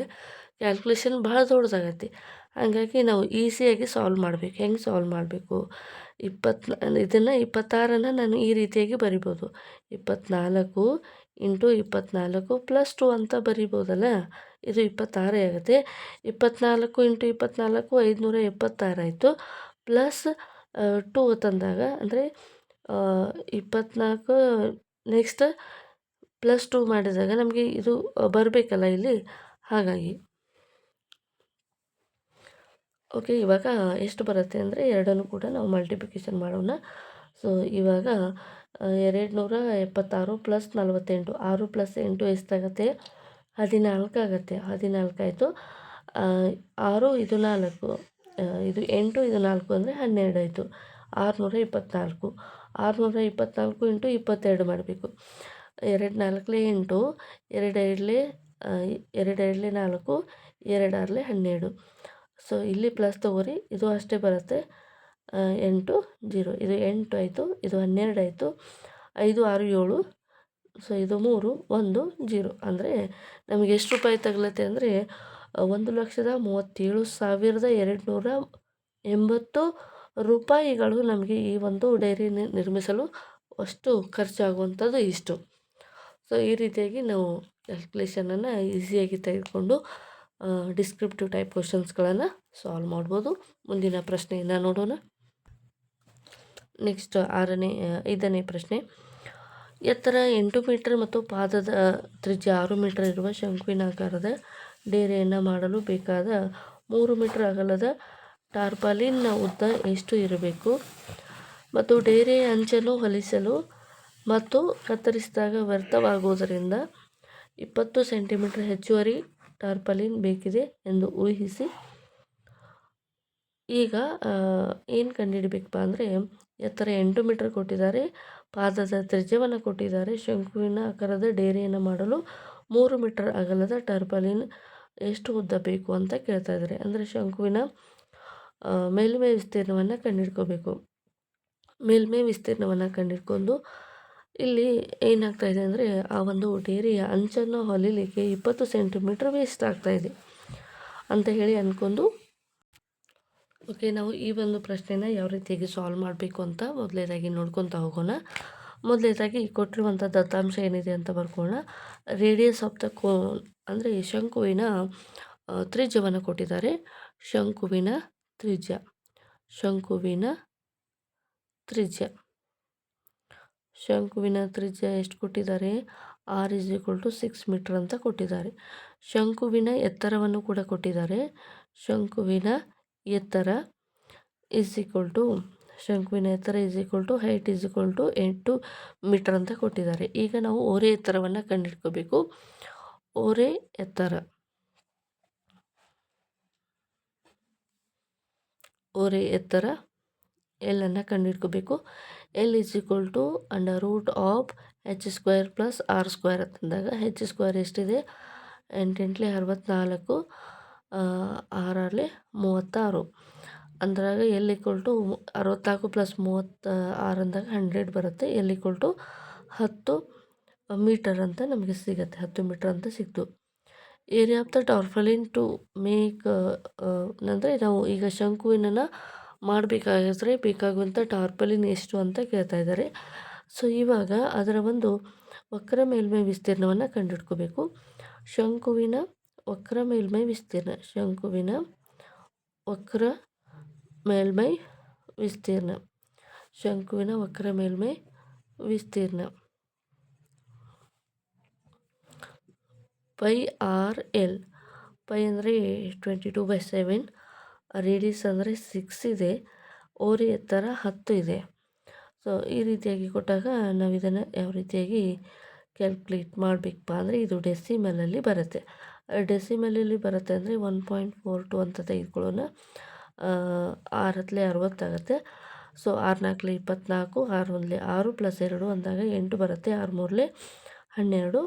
ಕ್ಯಾಲ್ಕುಲೇಷನ್ ಭಾಳ ದೊಡ್ಡದಾಗತ್ತೆ. ಹಾಗಾಗಿ ನಾವು ಈಸಿಯಾಗಿ ಸಾಲ್ವ್ ಮಾಡಬೇಕು. ಹೆಂಗೆ ಸಾಲ್ವ್ ಮಾಡಬೇಕು? ಇದನ್ನು 26ನ್ನು ನಾನು ಈ ರೀತಿಯಾಗಿ ಬರಿಬೋದು. 24 × 24 + 2 ಅಂತ ಬರಿಬೋದಲ್ಲ. ಇದು 26 ಆಗುತ್ತೆ. 24 × 24 576 ಆಯಿತು. ಪ್ಲಸ್ 2 ತಂದಾಗ ಅಂದರೆ 24 ನೆಕ್ಸ್ಟ್ +2 ಮಾಡಿದಾಗ ನಮಗೆ ಇದು ಬರಬೇಕಲ್ಲ ಇಲ್ಲಿ. ಹಾಗಾಗಿ ಓಕೆ, ಇವಾಗ ಎಷ್ಟು ಬರುತ್ತೆ ಅಂದರೆ ಎರಡನ್ನೂ ಕೂಡ ನಾವು ಮಲ್ಟಿಪ್ಲಿಕೇಶನ್ ಮಾಡೋಣ. ಸೊ ಇವಾಗ 276 + 48, 6 + 8 ಎಷ್ಟಾಗುತ್ತೆ? 14 ಆಗುತ್ತೆ. 14 ಆಯಿತು. 6 ಇದು 4, ಇದು 8 ಇದು 4 ಅಂದರೆ 12 ಆಯಿತು. 624. 624 × 22 ಮಾಡಬೇಕು. 2 4 8, 2 5 2 5 4, 2 6 12. ಸೊ ಇಲ್ಲಿ ಪ್ಲಸ್ ತೊಗೋರಿ, ಇದು ಅಷ್ಟೇ ಬರುತ್ತೆ. 8 0, ಇದು 8 ಆಯಿತು, ಇದು 12 ಆಯಿತು. 5 6 7, ಸೊ ಇದು 3 1 0. ಅಂದರೆ ನಮಗೆ ಎಷ್ಟು ರೂಪಾಯಿ ತಗಲತ್ತೆ ಅಂದರೆ 1,37,280 ರೂಪಾಯಿಗಳು ನಮಗೆ ಈ ಒಂದು ಡೈರಿ ನಿರ್ಮಿಸಲು ಅಷ್ಟು ಖರ್ಚಾಗುವಂಥದ್ದು ಇಷ್ಟು. ಸೊ ಈ ರೀತಿಯಾಗಿ ನಾವು ಕ್ಯಾಲ್ಕುಲೇಷನನ್ನು ಈಸಿಯಾಗಿ ತೆಗೆದುಕೊಂಡು ಡಿಸ್ಕ್ರಿಪ್ಟಿವ್ ಟೈಪ್ ಕ್ವಶನ್ಸ್ಗಳನ್ನು ಸಾಲ್ವ್ ಮಾಡ್ಬೋದು. ಮುಂದಿನ ಪ್ರಶ್ನೆಯನ್ನು ನೋಡೋಣ. ನೆಕ್ಸ್ಟ್ 5ನೇ ಪ್ರಶ್ನೆ. ಎತ್ತರ 8 ಮೀಟರ್ ಮತ್ತು ಪಾದದ ತ್ರಿಜ್ಯ 6 ಮೀಟರ್ ಇರುವ ಶಂಕುವಿನಾಕಾರದ ಡೇರೆಯನ್ನು ಮಾಡಲು ಬೇಕಾದ 3 ಮೀಟರ್ ಅಗಲದ ಟಾರ್ಪಾಲಿನ್ನ ಉದ್ದ ಎಷ್ಟು ಇರಬೇಕು? ಮತ್ತು ಡೇರೆಯ ಅಂಚನ್ನು ಹೊಲಿಸಲು ಮತ್ತು ಕತ್ತರಿಸಿದಾಗ ವ್ಯರ್ಥವಾಗುವುದರಿಂದ 20 ಸೆಂಟಿಮೀಟರ್ ಹೆಚ್ಚುವರಿ ಟಾರ್ಪಾಲಿನ್ ಬೇಕಿದೆ ಎಂದು ಊಹಿಸಿ. ಈಗ ಏನು ಕಂಡುಹಿಡಿಬೇಕಪ್ಪ ಅಂದರೆ ಎತ್ತರ 8 ಮೀಟರ್ ಕೊಟ್ಟಿದ್ದಾರೆ, ಪಾದದ ತ್ರಿಜ್ಯವನ್ನು ಕೊಟ್ಟಿದ್ದಾರೆ, ಶಂಕುವಿನ ಆಕಾರದ ಡೇರೆಯನ್ನು ಮಾಡಲು 3 ಮೀಟರ್ ಅಗಲದ ಟಾರ್ಪಾಲಿನ್ ಎಷ್ಟು ಉದ್ದ ಬೇಕು ಅಂತ ಕೇಳ್ತಾ ಇದ್ದಾರೆ. ಅಂದರೆ ಶಂಕುವಿನ ಮೇಲ್ಮೈ ವಿಸ್ತೀರ್ಣವನ್ನು ಕಂಡುಹಿಡ್ಕೋಬೇಕು. ಮೇಲ್ಮೈ ವಿಸ್ತೀರ್ಣವನ್ನು ಕಂಡುಹಿಡ್ಕೊಂಡು ಇಲ್ಲಿ ಏನಾಗ್ತಾ ಇದೆ ಅಂದರೆ ಆ ಒಂದು ಡೇರೆಯ ಅಂಚನ್ನು ಹೊಲಿಲಿಕ್ಕೆ 20 ಸೆಂಟಿಮೀಟರ್ ವೇಸ್ಟ್ ಆಗ್ತಾಯಿದೆ ಅಂತ ಹೇಳಿ ಅಂದ್ಕೊಂಡು, ಓಕೆ, ನಾವು ಈ ಒಂದು ಪ್ರಶ್ನೆನ ಯಾವ ರೀತಿಯಾಗಿ ಸಾಲ್ವ್ ಮಾಡಬೇಕು ಅಂತ ಮೊದಲನೇದಾಗಿ ನೋಡ್ಕೊತಾ ಹೋಗೋಣ. ಮೊದಲನೇದಾಗಿ ಕೊಟ್ಟಿರುವಂಥ ದತ್ತಾಂಶ ಏನಿದೆ ಅಂತ ಬರ್ಕೊಳ್ಳೋಣ. ರೇಡಿಯಸ್ ಆಫ್ ದ ಕೋನ್ ಅಂದರೆ ಶಂಕುವಿನ ತ್ರಿಜ್ಯವನ್ನು ಕೊಟ್ಟಿದ್ದಾರೆ. ಶಂಕುವಿನ ತ್ರಿಜ್ಯ ಎಷ್ಟು ಕೊಟ್ಟಿದ್ದಾರೆ? r = 6 ಮೀಟರ್ ಅಂತ ಕೊಟ್ಟಿದ್ದಾರೆ. ಶಂಕುವಿನ ಎತ್ತರವನ್ನು ಕೂಡ ಕೊಟ್ಟಿದ್ದಾರೆ. ಶಂಕುವಿನ ಎತ್ತರ ಹೈಟ್ 8 ಮೀಟರ್ ಅಂತ ಕೊಟ್ಟಿದ್ದಾರೆ. ಈಗ ನಾವು ಓರೆ ಎತ್ತರವನ್ನು ಕಂಡುಹಿಡ್ಕೋಬೇಕು. ಓರೆ ಎತ್ತರ ಎಲ್ಲನ್ನು ಕಂಡುಹಿಡ್ಕೋಬೇಕು. L = √h² + r² ಅಂತಂದಾಗ h² ಎಷ್ಟಿದೆ? 8 × 64, 6 × 36 ಅಂದಾಗ L = 64 + 36 ಅಂದಾಗ 100 ಬರುತ್ತೆ. L = 10 ಮೀಟರ್ ಅಂತ ನಮಗೆ ಸಿಗುತ್ತೆ. 10 ಮೀಟರ್ ಅಂತ ಸಿಕ್ತು. Area of the tarpaulin to make ಅಂದರೆ ನಾವು ಈಗ ಶಂಕುವಿನ ಮಾಡಬೇಕಾದ್ರೆ ಬೇಕಾಗುವಂಥ ಟಾರ್ಪಾಲಿನ್ ಎಷ್ಟು ಅಂತ ಕೇಳ್ತಾ ಇದ್ದಾರೆ. ಸೊ ಇವಾಗ ಅದರ ಒಂದು ವಕ್ರ ಮೇಲ್ಮೈ ವಿಸ್ತೀರ್ಣವನ್ನು ಕಂಡುಹಿಡ್ಕೋಬೇಕು. ಶಂಕುವಿನ ವಕ್ರ ಮೇಲ್ಮೈ ವಿಸ್ತೀರ್ಣ πr/l. ಪೈ ಅಂದರೆ 22/7, ರೇಡಿಯಸ್ ಅಂದರೆ 6 ಇದೆ, ಓರೆ ಎತ್ತರ 10 ಇದೆ. ಸೊ ಈ ರೀತಿಯಾಗಿ ಕೊಟ್ಟಾಗ ನಾವು ಇದನ್ನು ಯಾವ ರೀತಿಯಾಗಿ ಕ್ಯಾಲ್ಕುಲೇಟ್ ಮಾಡಬೇಕಪ್ಪ ಅಂದರೆ ಇದು ಡೆಸಿಮಲಲ್ಲಿ ಬರುತ್ತೆ. ಡೆಸಿಮಲಲ್ಲಿ ಬರುತ್ತೆ ಅಂದರೆ 1.42 ಅಂತ ತೆಗೆದುಕೊಳ್ಳೋಣ. 6 × 60 ಆಗುತ್ತೆ. ಸೊ 6 × 4 = 24, 6 × 1 6 + 2 ಅಂದಾಗ 8 ಬರುತ್ತೆ. 6 × 3 12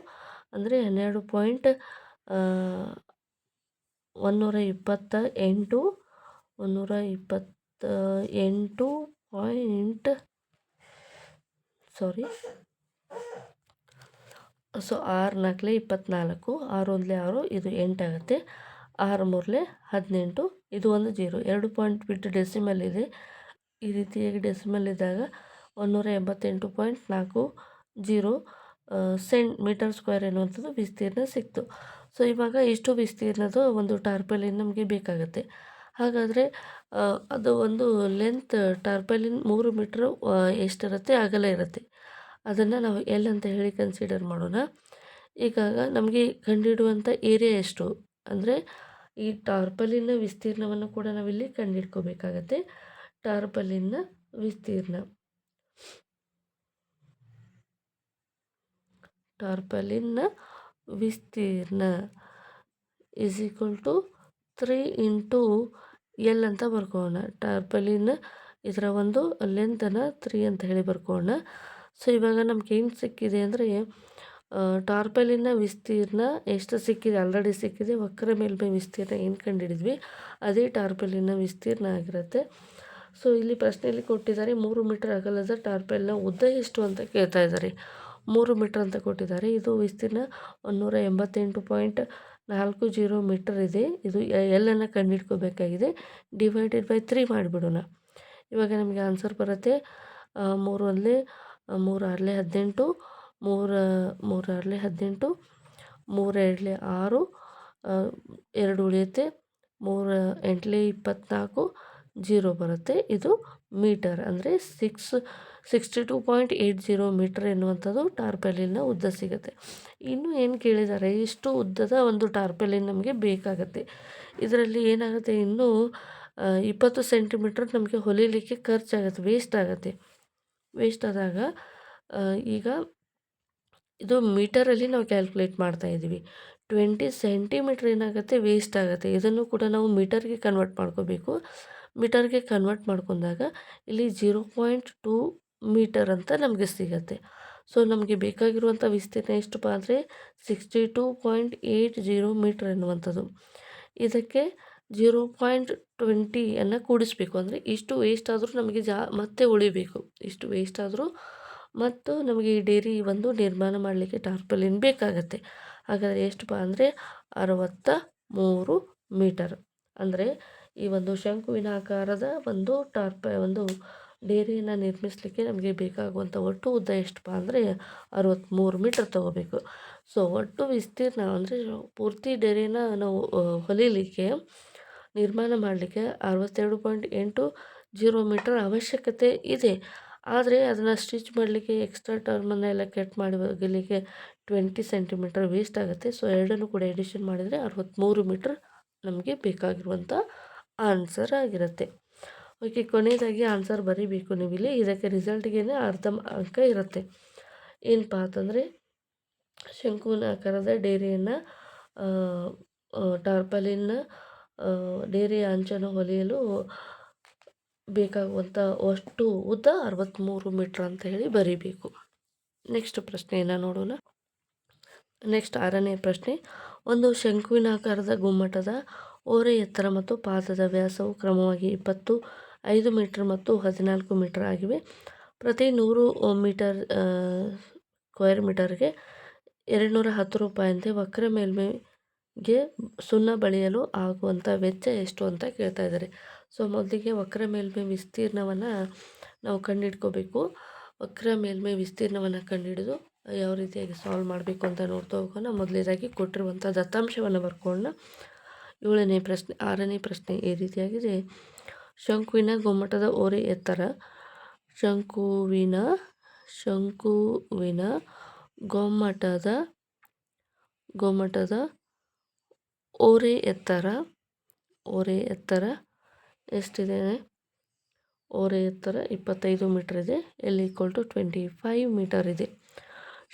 ಅಂದರೆ 12.128 ಸೊ 6 × 4 = 24, 6 × 1 6, ಇದು 8 ಆಗುತ್ತೆ. 6 × 3 18, ಇದು ಒಂದು 0, 2 ಪಾಯಿಂಟ್ ಬಿಟ್ಟು ಡೆಸಿಮಲ್ ಇದೆ. ಈ ರೀತಿಯಾಗಿ ಡೆಸಿಮಲ್ ಇದ್ದಾಗ 188.40 ಮೀಟರ್ ಸ್ಕ್ವೇರ್ ಎನ್ನುವಂಥದ್ದು ವಿಸ್ತೀರ್ಣ ಸಿಕ್ತು. ಸೊ ಇವಾಗ ಇಷ್ಟು ವಿಸ್ತೀರ್ಣದ ಒಂದು ಟಾರ್ಪಾಲಿನ್ ನಮಗೆ ಬೇಕಾಗುತ್ತೆ. ಹಾಗಾದರೆ ಅದು ಒಂದು ಲೆಂತ್ ಟಾರ್ಪಾಲಿನ್ 3 ಮೀಟ್ರ್ ಎಷ್ಟಿರುತ್ತೆ? ಅಗಲ ಇರುತ್ತೆ. ಅದನ್ನು ನಾವು L ಅಂತ ಹೇಳಿ ಕನ್ಸಿಡರ್ ಮಾಡೋಣ. ಈಗ ನಮಗೆ ಕಂಡುಹಿಡುವಂಥ ಏರಿಯಾ ಎಷ್ಟು ಅಂದರೆ ಈ ಟಾರ್ಪಲಿನ ವಿಸ್ತೀರ್ಣವನ್ನು ಕೂಡ ನಾವಿಲ್ಲಿ ಕಂಡುಹಿಡ್ಕೋಬೇಕಾಗತ್ತೆ. ಟಾರ್ಪಲಿನ ವಿಸ್ತೀರ್ಣ is equal to 3 into L ಅಂತ ಬರ್ಕೋಣ. ಟಾರ್ಪಲಿನ ಇದರ ಒಂದು ಲೆಂತನ್ನು 3 ಅಂತ ಹೇಳಿ ಬರ್ಕೋಣ. ಸೊ ಇವಾಗ ನಮ್ಗೆ ಏನು ಸಿಕ್ಕಿದೆ ಅಂದರೆ ಟಾರ್ಪಲಿನ ವಿಸ್ತೀರ್ಣ ಎಷ್ಟು ಸಿಕ್ಕಿದೆ, ಆಲ್ರೆಡಿ ಸಿಕ್ಕಿದೆ. ವಕ್ರ ಮೇಲ್ಮೈ ವಿಸ್ತೀರ್ಣ ಏನು ಕಂಡುಹಿಡಿದ್ವಿ ಅದೇ ಟಾರ್ಪಲಿನ ವಿಸ್ತೀರ್ಣ ಆಗಿರುತ್ತೆ. ಸೊ ಇಲ್ಲಿ ಪ್ರಶ್ನೆಯಲ್ಲಿ ಕೊಟ್ಟಿದ್ದಾರೆ 3 ಮೀಟರ್ ಅಗಲದ ಟಾರ್ಪಲಿನ ಉದ್ದ ಎಷ್ಟು ಅಂತ ಕೇಳ್ತಾ ಇದ್ದಾರೆ. 3 ಮೀಟರ್ ಅಂತ ಕೊಟ್ಟಿದ್ದಾರೆ. ಇದು ವಿಸ್ತೀರ್ಣ 188.40 ಮೀಟರ್ ಇದೆ. ಇದು ಎಲ್ಲನ್ನು ಕಂಡುಹಿಡ್ಕೋಬೇಕಾಗಿದೆ. ಡಿವೈಡೆಡ್ ಬೈ 3 ಮಾಡಿಬಿಡೋಣ. ಇವಾಗ ನಮಗೆ ಆನ್ಸರ್ ಬರುತ್ತೆ 3 1 3 6 18 3 3 6 18 3 2 6 2 ಉಳಿಯುತ್ತೆ 3 8 24 0 ಬರುತ್ತೆ. ಇದು ಮೀಟರ್ ಅಂದರೆ 62.80 ಮೀಟರ್ ಎನ್ನುವಂಥದ್ದು ಟಾರ್ಪಲಿನ ಉದ್ದ ಸಿಗುತ್ತೆ. ಇನ್ನು ಏನು ಕೇಳಿದ್ದಾರೆ, ಇಷ್ಟು ಉದ್ದದ ಒಂದು ಟಾರ್ಪಲಿನ್ ನಮಗೆ ಬೇಕಾಗುತ್ತೆ. ಇದರಲ್ಲಿ ಏನಾಗುತ್ತೆ, ಇನ್ನೂ 20 ಸೆಂಟಿಮೀಟ್ರ್ ನಮಗೆ ಹೊಲಿಲಿಕ್ಕೆ ಖರ್ಚಾಗುತ್ತೆ, ವೇಸ್ಟ್ ಆದಾಗ ಈಗ ಇದು ಮೀಟರಲ್ಲಿ ನಾವು ಕ್ಯಾಲ್ಕುಲೇಟ್ ಮಾಡ್ತಾ ಇದ್ದೀವಿ. 20 ಸೆಂಟಿಮೀಟ್ರ್ ಏನಾಗುತ್ತೆ ವೇಸ್ಟ್ ಆಗುತ್ತೆ. ಇದನ್ನು ಕೂಡ ನಾವು ಮೀಟರ್ಗೆ ಕನ್ವರ್ಟ್ ಮಾಡ್ಕೋಬೇಕು. ಮೀಟರ್ಗೆ ಕನ್ವರ್ಟ್ ಮಾಡ್ಕೊಂಡಾಗ ಇಲ್ಲಿ 0.2 ಮೀಟರ್ ಅಂತ ನಮಗೆ ಸಿಗುತ್ತೆ. ಸೊ ನಮಗೆ ಬೇಕಾಗಿರುವಂಥ ವಿಸ್ತೀರ್ಣ ಎಷ್ಟಪ್ಪ ಅಂದರೆ 62.80 ಮೀಟರ್ ಎನ್ನುವಂಥದ್ದು. ಇದಕ್ಕೆ 0.20 ಕೂಡಿಸ್ಬೇಕು. ಅಂದರೆ ಇಷ್ಟು ವೇಸ್ಟ್ ಆದರೂ ನಮಗೆ ಮತ್ತೆ ಉಳಿಬೇಕು. ಇಷ್ಟು ವೇಸ್ಟ್ ಆದರೂ ಮತ್ತು ನಮಗೆ ಈ ಡೇರಿ ಒಂದು ನಿರ್ಮಾಣ ಮಾಡಲಿಕ್ಕೆ ಟಾರ್ಪಲಿನ್ ಬೇಕಾಗತ್ತೆ. ಹಾಗಾದರೆ ಎಷ್ಟಪ್ಪ ಅಂದರೆ 63 ಮೀಟರ್. ಅಂದರೆ ಈ ಒಂದು ಶಂಕುವಿನ ಆಕಾರದ ಒಂದು ಡೇರಿಯನ್ನು ನಿರ್ಮಿಸಲಿಕ್ಕೆ ನಮಗೆ ಬೇಕಾಗುವಂಥ ಒಟ್ಟು ಉದ್ದ ಎಷ್ಟಪ್ಪ ಅಂದರೆ 63 ಮೀಟರ್ ತಗೋಬೇಕು. ಸೊ ಒಟ್ಟು ವಿಸ್ತೀರ್ಣ ಅಂದರೆ ಪೂರ್ತಿ ಡೇರಿನ ನಾವು ಹೊಲಿಲಿಕ್ಕೆ ನಿರ್ಮಾಣ ಮಾಡಲಿಕ್ಕೆ 62.80 ಮೀಟರ್ ಅವಶ್ಯಕತೆ ಇದೆ. ಆದರೆ ಅದನ್ನು ಸ್ಟಿಚ್ ಮಾಡಲಿಕ್ಕೆ ಎಕ್ಸ್ಟ್ರಾ ಟರ್ಮನ್ನೆಲ್ಲ ಕಟ್ ಮಾಡಿ ಒಗಿಲಿಕ್ಕೆ 20 ಸೆಂಟಿಮೀಟರ್ ವೇಸ್ಟ್ ಆಗುತ್ತೆ. ಸೊ ಎರಡನ್ನು ಕೂಡ ಎಡಿಷನ್ ಮಾಡಿದರೆ 63 ಮೀಟರ್ ನಮಗೆ ಬೇಕಾಗಿರುವಂಥ ಆನ್ಸರ್ ಆಗಿರುತ್ತೆ. ಓಕೆ, ಕೊನೆಯದಾಗಿ ಆನ್ಸರ್ ಬರೀಬೇಕು ನೀವಿಲ್ಲಿ. ಇದಕ್ಕೆ ರಿಸಲ್ಟ್ಗೆ ಅರ್ಧ ಅಂಕ ಇರುತ್ತೆ. ಏನಪ್ಪ ಅಂತಂದರೆ ಶಂಕುವಿನ ಆಕಾರದ ಡೇರಿಯನ್ನು ಟಾರ್ಪಲಿನ ಡೇರಿಯ ಅಂಚನ್ನು ಹೊಲಿಯಲು ಬೇಕಾಗುವಂಥ ಅಷ್ಟು ಉದ್ದ 63 ಮೀಟ್ರ್ ಅಂತ ಹೇಳಿ ಬರೀಬೇಕು. ನೆಕ್ಸ್ಟ್ ಪ್ರಶ್ನೆಯನ್ನು ನೋಡೋಣ. ನೆಕ್ಸ್ಟ್ 6ನೇ ಪ್ರಶ್ನೆ. ಒಂದು ಶಂಕುವಿನ ಆಕಾರದ ಗುಮ್ಮಟದ ಓರೆ ಎತ್ತರ ಮತ್ತು ಪಾದದ ವ್ಯಾಸವು ಕ್ರಮವಾಗಿ 25 ಮೀಟರ್ ಮತ್ತು 14 ಮೀಟರ್ ಆಗಿವೆ. ಪ್ರತಿ 100 ಮೀಟರ್ ಸ್ಕ್ವೇರ್ ಮೀಟರ್ಗೆ 210 ರೂಪಾಯಿಯಂತೆ ವಕ್ರ ಮೇಲ್ಮೈಗೆ ಸುಣ್ಣ ಬಳಿಯಲು ಆಗುವಂಥ ವೆಚ್ಚ ಎಷ್ಟು ಅಂತ ಕೇಳ್ತಾ ಇದ್ದಾರೆ. ಸೊ ಮೊದಲಿಗೆ ವಕ್ರ ಮೇಲ್ಮೈ ವಿಸ್ತೀರ್ಣವನ್ನು ನಾವು ಕಂಡುಹಿಡ್ಕೋಬೇಕು. ವಕ್ರ ಮೇಲ್ಮೈ ವಿಸ್ತೀರ್ಣವನ್ನು ಕಂಡುಹಿಡಿದು ಯಾವ ರೀತಿಯಾಗಿ ಸಾಲ್ವ್ ಮಾಡಬೇಕು ಅಂತ ನೋಡ್ತಾ ಹೋಗೋಣ. ಮೊದಲನೇದಾಗಿ ಕೊಟ್ಟಿರುವಂಥ ದತ್ತಾಂಶವನ್ನು ಬರ್ಕೊಳ್ಳೋಣ. 7ನೇ ಪ್ರಶ್ನೆ 6ನೇ ಪ್ರಶ್ನೆ ಈ ರೀತಿಯಾಗಿದೆ. ಶಂಕುವಿನ ಗುಮ್ಮಟದ ಓರೆ ಎತ್ತರ ಶಂಕುವಿನ ಗೊಮ್ಮಟದ ಓರೆ ಎತ್ತರ ಎಷ್ಟಿದೆ? ಓರೆ ಎತ್ತರ 25 ಮೀಟರ್ ಇದೆ. L = 25 ಮೀಟರ್ ಇದೆ.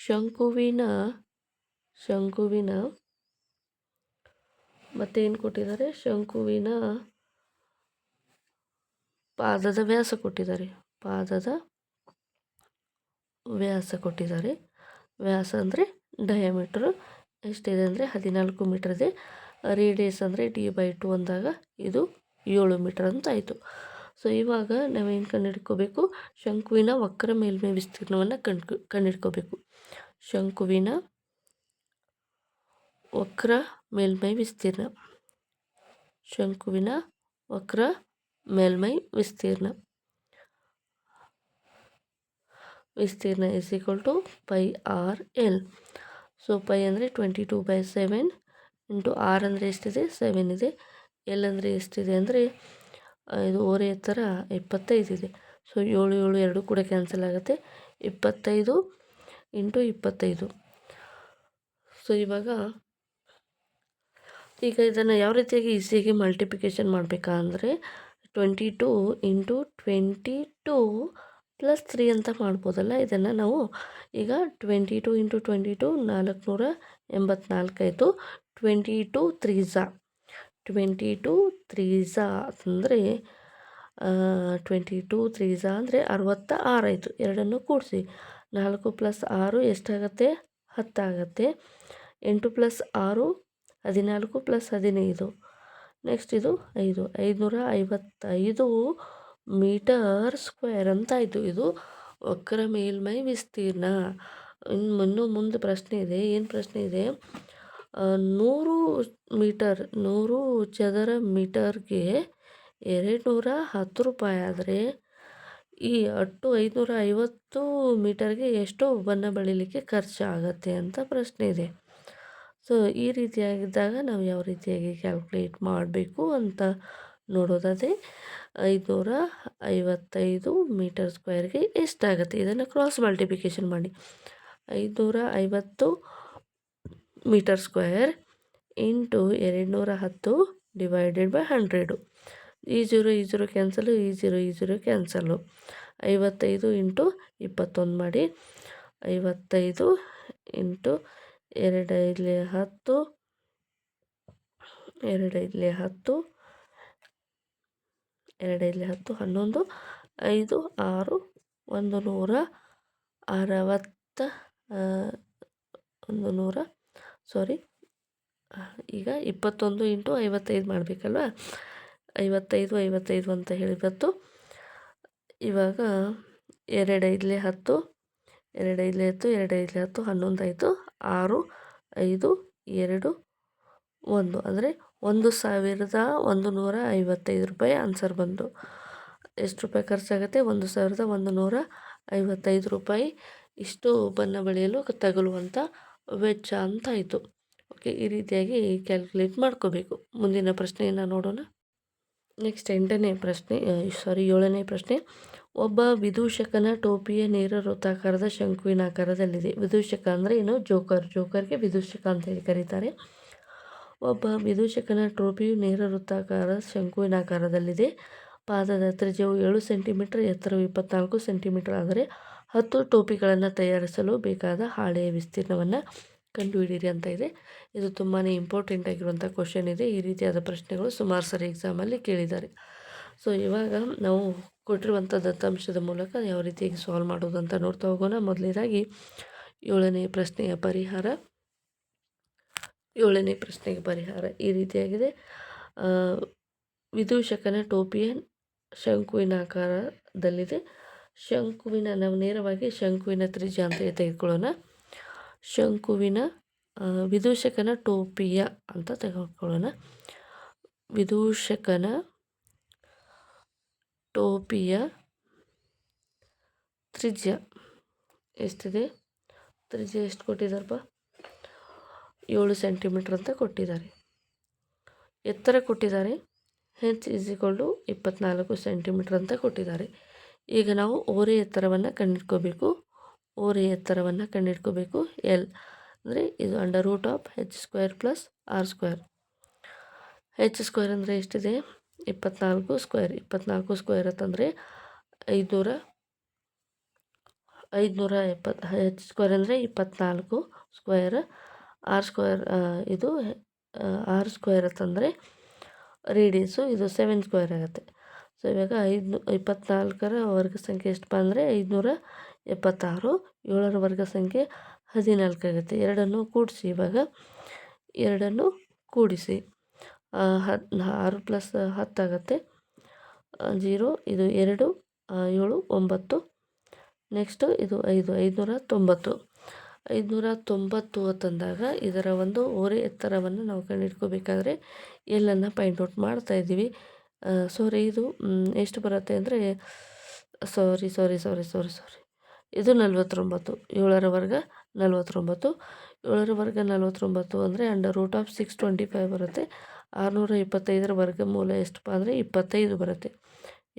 ಶಂಕುವಿನ ಮತ್ತೆ ಏನು ಕೊಟ್ಟಿದ್ದಾರೆ? ಶಂಕುವಿನ ಪಾದದ ವ್ಯಾಸ ಕೊಟ್ಟಿದ್ದಾರೆ. ವ್ಯಾಸ ಅಂದರೆ ಡಯಾಮೀಟ್ರ್ ಎಷ್ಟಿದೆ ಅಂದರೆ 14 ಮೀಟರ್ ಇದೆ. ರೇಡಿಯಸ್ ಅಂದರೆ D/2 ಅಂದಾಗ ಇದು 7 ಮೀಟರ್ ಅಂತ ಆಯಿತು. ಸೊ ಇವಾಗ ನಾವೇನು ಕಂಡುಹಿಡ್ಕೋಬೇಕು? ಶಂಕುವಿನ ವಕ್ರ ಮೇಲ್ಮೈ ವಿಸ್ತೀರ್ಣವನ್ನು ಕಂಡುಹಿಡ್ಕೋಬೇಕು. ಶಂಕುವಿನ ವಕ್ರ ಮೇಲ್ಮೈ ವಿಸ್ತೀರ್ಣ is equal to πr/L. So pi ಅಂದರೆ 22/7 ಇಂಟು r ಅಂದರೆ ಎಷ್ಟಿದೆ? 7 ಇದೆ. L ಅಂದರೆ ಎಷ್ಟಿದೆ ಅಂದರೆ ಇದು ಓರೆ ಎತ್ತರ 25 ಇದೆ. ಸೊ 7 7 2 ಕೂಡ ಕ್ಯಾನ್ಸಲ್ ಆಗುತ್ತೆ. 25 ಇಂಟು 25. ಸೊ ಇವಾಗ ಈಗ ಇದನ್ನು ಯಾವ ರೀತಿಯಾಗಿ ಈಸಿಯಾಗಿ ಮಲ್ಟಿಪ್ಲಿಕೇಶನ್ ಮಾಡಬೇಕಾ ಅಂದರೆ 22 ಇಂಟು 22 ಪ್ಲಸ್ 3 ಅಂತ ಮಾಡ್ಬೋದಲ್ಲ. ಇದನ್ನು ನಾವು ಈಗ 22 ಇಂಟು 22 484 ಆಯಿತು. 22 ತ್ರೀಝಾ 22 ತ್ರೀಝಾ ಅಂದರೆ 22 ತ್ರೀಝಾ ಅಂದರೆ 66 ಆಯಿತು. ಎರಡನ್ನು ಕೂಡಿಸಿ 4 ಪ್ಲಸ್ 6 ಎಷ್ಟಾಗುತ್ತೆ? 10 ಆಗುತ್ತೆ. 8 ಪ್ಲಸ್ 6 14 ಪ್ಲಸ್ 15. ನೆಕ್ಸ್ಟ್ ಇದು 555 ಮೀಟರ್ ಸ್ಕ್ವೇರ್ ಅಂತಾಯಿತು. ಇದು ವಕ್ರ ಮೇಲ್ಮೈ ವಿಸ್ತೀರ್ಣ. ಇನ್ನೂ ಮುಂದೆ ಪ್ರಶ್ನೆ ಇದೆ. ಏನು ಪ್ರಶ್ನೆ ಇದೆ? 100 ಚದರ ಮೀಟರ್ಗೆ 210 ರೂಪಾಯಿ ಆದರೆ ಈ 550 ಮೀಟರ್ಗೆ ಎಷ್ಟು ಬಣ್ಣ ಬಳಿಲಿಕ್ಕೆ ಖರ್ಚಾಗತ್ತೆ ಅಂತ ಪ್ರಶ್ನೆ ಇದೆ. ಸೊ ಈ ರೀತಿಯಾಗಿದ್ದಾಗ ನಾವು ಯಾವ ರೀತಿಯಾಗಿ ಕ್ಯಾಲ್ಕುಲೇಟ್ ಮಾಡಬೇಕು ಅಂತ ನೋಡೋದಾದರೆ 555 ಮೀಟರ್ ಸ್ಕ್ವೇರ್ಗೆ ಎಷ್ಟಾಗುತ್ತೆ ಇದನ್ನು ಕ್ರಾಸ್ ಮಲ್ಟಿಪ್ಲಿಕೇಶನ್ ಮಾಡಿ. 550 meter square into 210 divided by 100. ಈ 0 ಕ್ಯಾನ್ಸಲು, ಈ 0 ಕ್ಯಾನ್ಸಲು. 55 ಇಂಟು 21 ಮಾಡಿ. 55 ಇಂಟು 2 5 10, 2 5 10, 2 5 10, 11, 5 6 160, ಈಗ 21 ಇಂಟು 55 ಮಾಡಬೇಕಲ್ವ. 55 ಅಂತ ಹೇಳಿಬತ್ತು. ಇವಾಗ 2 5 10, 2 5 10, 2 5 10, 11 ಆಯಿತು. 6 5 2 1 ಅಂದರೆ 1155 ರೂಪಾಯಿ ಆನ್ಸರ್ ಬಂತು. ಎಷ್ಟು ರೂಪಾಯಿ ಖರ್ಚಾಗುತ್ತೆ? 1155 ರೂಪಾಯಿ ಇಷ್ಟು ಬಣ್ಣ ಬಳಿಯಲು ತಗಲುವಂಥ ವೆಚ್ಚ ಅಂತಾಯಿತು. ಓಕೆ, ಈ ರೀತಿಯಾಗಿ ಕ್ಯಾಲ್ಕುಲೇಟ್ ಮಾಡ್ಕೋಬೇಕು. ಮುಂದಿನ ಪ್ರಶ್ನೆಯನ್ನು ನೋಡೋಣ. ನೆಕ್ಸ್ಟ್ 7ನೇ ಪ್ರಶ್ನೆ. ಒಬ್ಬ ವಿದೂಷಕನ ಟೋಪಿಯ ನೇರ ವೃತ್ತಾಕಾರದ ಶಂಕುವಿನಾಕಾರದಲ್ಲಿದೆ. ವಿದೂಷಕ ಅಂದರೆ ಏನು? ಜೋಕರ್ಗೆ ವಿದೂಷಕ ಅಂತ ಹೇಳಿ ಕರೀತಾರೆ. ಒಬ್ಬ ವಿದೂಷಕನ ಟೋಪಿಯು ನೇರ ವೃತ್ತಾಕಾರ ಶಂಕುವಿನಾಕಾರದಲ್ಲಿದೆ. ಪಾದದ ತ್ರಿಜ್ಯವು 7 ಸೆಂಟಿಮೀಟರ್, ಎತ್ತರವು 24 ಸೆಂಟಿಮೀಟರ್ ಆದರೆ 10 ಟೋಪಿಗಳನ್ನು ತಯಾರಿಸಲು ಬೇಕಾದ ಹಾಳೆಯ ವಿಸ್ತೀರ್ಣವನ್ನು ಕಂಡುಹಿಡಿಯಿರಿ ಅಂತ ಇದೆ. ಇದು ತುಂಬಾ ಇಂಪಾರ್ಟೆಂಟ್ ಆಗಿರುವಂಥ ಕ್ವಶನ್ ಇದೆ. ಈ ರೀತಿಯಾದ ಪ್ರಶ್ನೆಗಳು ಸುಮಾರು ಸರಿ ಎಕ್ಸಾಮಲ್ಲಿ ಕೇಳಿದ್ದಾರೆ. ಸೊ ಇವಾಗ ನಾವು ಕೊಟ್ಟಿರುವಂಥ ದತ್ತಾಂಶದ ಮೂಲಕ ಯಾವ ರೀತಿಯಾಗಿ ಸಾಲ್ವ್ ಮಾಡೋದು ಅಂತ ನೋಡ್ತಾ ಹೋಗೋಣ. ಮೊದಲನೇದಾಗಿ 7ನೇ ಪ್ರಶ್ನೆಗೆ ಪರಿಹಾರ ಈ ರೀತಿಯಾಗಿದೆ. ವಿದೂಷಕನ ಟೋಪಿಯ ಶಂಕುವಿನಾಕಾರದಲ್ಲಿದೆ. ನಾವು ನೇರವಾಗಿ ಶಂಕುವಿನ ತ್ರಿಜ್ಯ ಅಂತ ತೆಗೆದುಕೊಳ್ಳೋಣ. ವಿದೂಷಕನ ಟೋಪಿಯ ಅಂತ ತೆಗೆದುಕೊಳ್ಳೋಣ. ವಿದೂಷಕನ ಟೋಪಿಯ ತ್ರಿಜ್ಯ ಎಷ್ಟಿದೆ? ತ್ರಿಜ್ಯ ಎಷ್ಟು ಕೊಟ್ಟಿದ್ದಾರಪ್ಪ? 7 ಸೆಂಟಿಮೀಟರ್ ಅಂತ ಕೊಟ್ಟಿದ್ದಾರೆ. ಎತ್ತರ ಕೊಟ್ಟಿದ್ದಾರೆ h = 24 ಸೆಂಟಿಮೀಟರ್ ಅಂತ ಕೊಟ್ಟಿದ್ದಾರೆ. ಈಗ ನಾವು ಓರೆ ಎತ್ತರವನ್ನು ಕಂಡುಹಿಡ್ಕೋಬೇಕು. L ಅಂದರೆ ಇದು √h² + r². h² ಅಂದರೆ ಎಷ್ಟಿದೆ? 24 ಸ್ಕ್ವೇರ್. 24 ಸ್ಕ್ವೇರ್ ಅಂತಂದರೆ 570. h² ಅಂದರೆ 24 ಸ್ಕ್ವೇರ್. ಇದು r² ಅಂತಂದರೆ ರೇಡಿಯಸ್ಸು, ಇದು 7 ಸ್ಕ್ವೇರ್ ಆಗುತ್ತೆ. ಸೊ ಇವಾಗ 24ರ ವರ್ಗ ಸಂಖ್ಯೆ ಎಷ್ಟಪ್ಪ ಅಂದರೆ 576. 7ರ ವರ್ಗ ಸಂಖ್ಯೆ 14 ಆಗುತ್ತೆ. ಎರಡನ್ನು ಕೂಡಿಸಿ 6 + 10 ಆಗುತ್ತೆ. 0 ಇದು 2 7 9. ನೆಕ್ಸ್ಟು ಇದು 590 ಅಂತಂದಾಗ ಇದರ ಒಂದು ಓರೆ ಎತ್ತರವನ್ನು ನಾವು ಕಂಡುಹಿಡ್ಕೋಬೇಕಾದ್ರೆ ಎಲ್ಲನ್ನು ಫೈಂಡ್ ಔಟ್ ಮಾಡ್ತಾ ಇದ್ದೀವಿ. ಇದು ಎಷ್ಟು ಬರುತ್ತೆ ಅಂದರೆ ಇದು 49. 7ರ ವರ್ಗ 49. 7ರ ವರ್ಗ 49 ಅಂದರೆ √625 ಬರುತ್ತೆ. 625ರ ವರ್ಗಮೂಲ ಎಷ್ಟಪ್ಪ ಅಂದರೆ 25 ಬರುತ್ತೆ.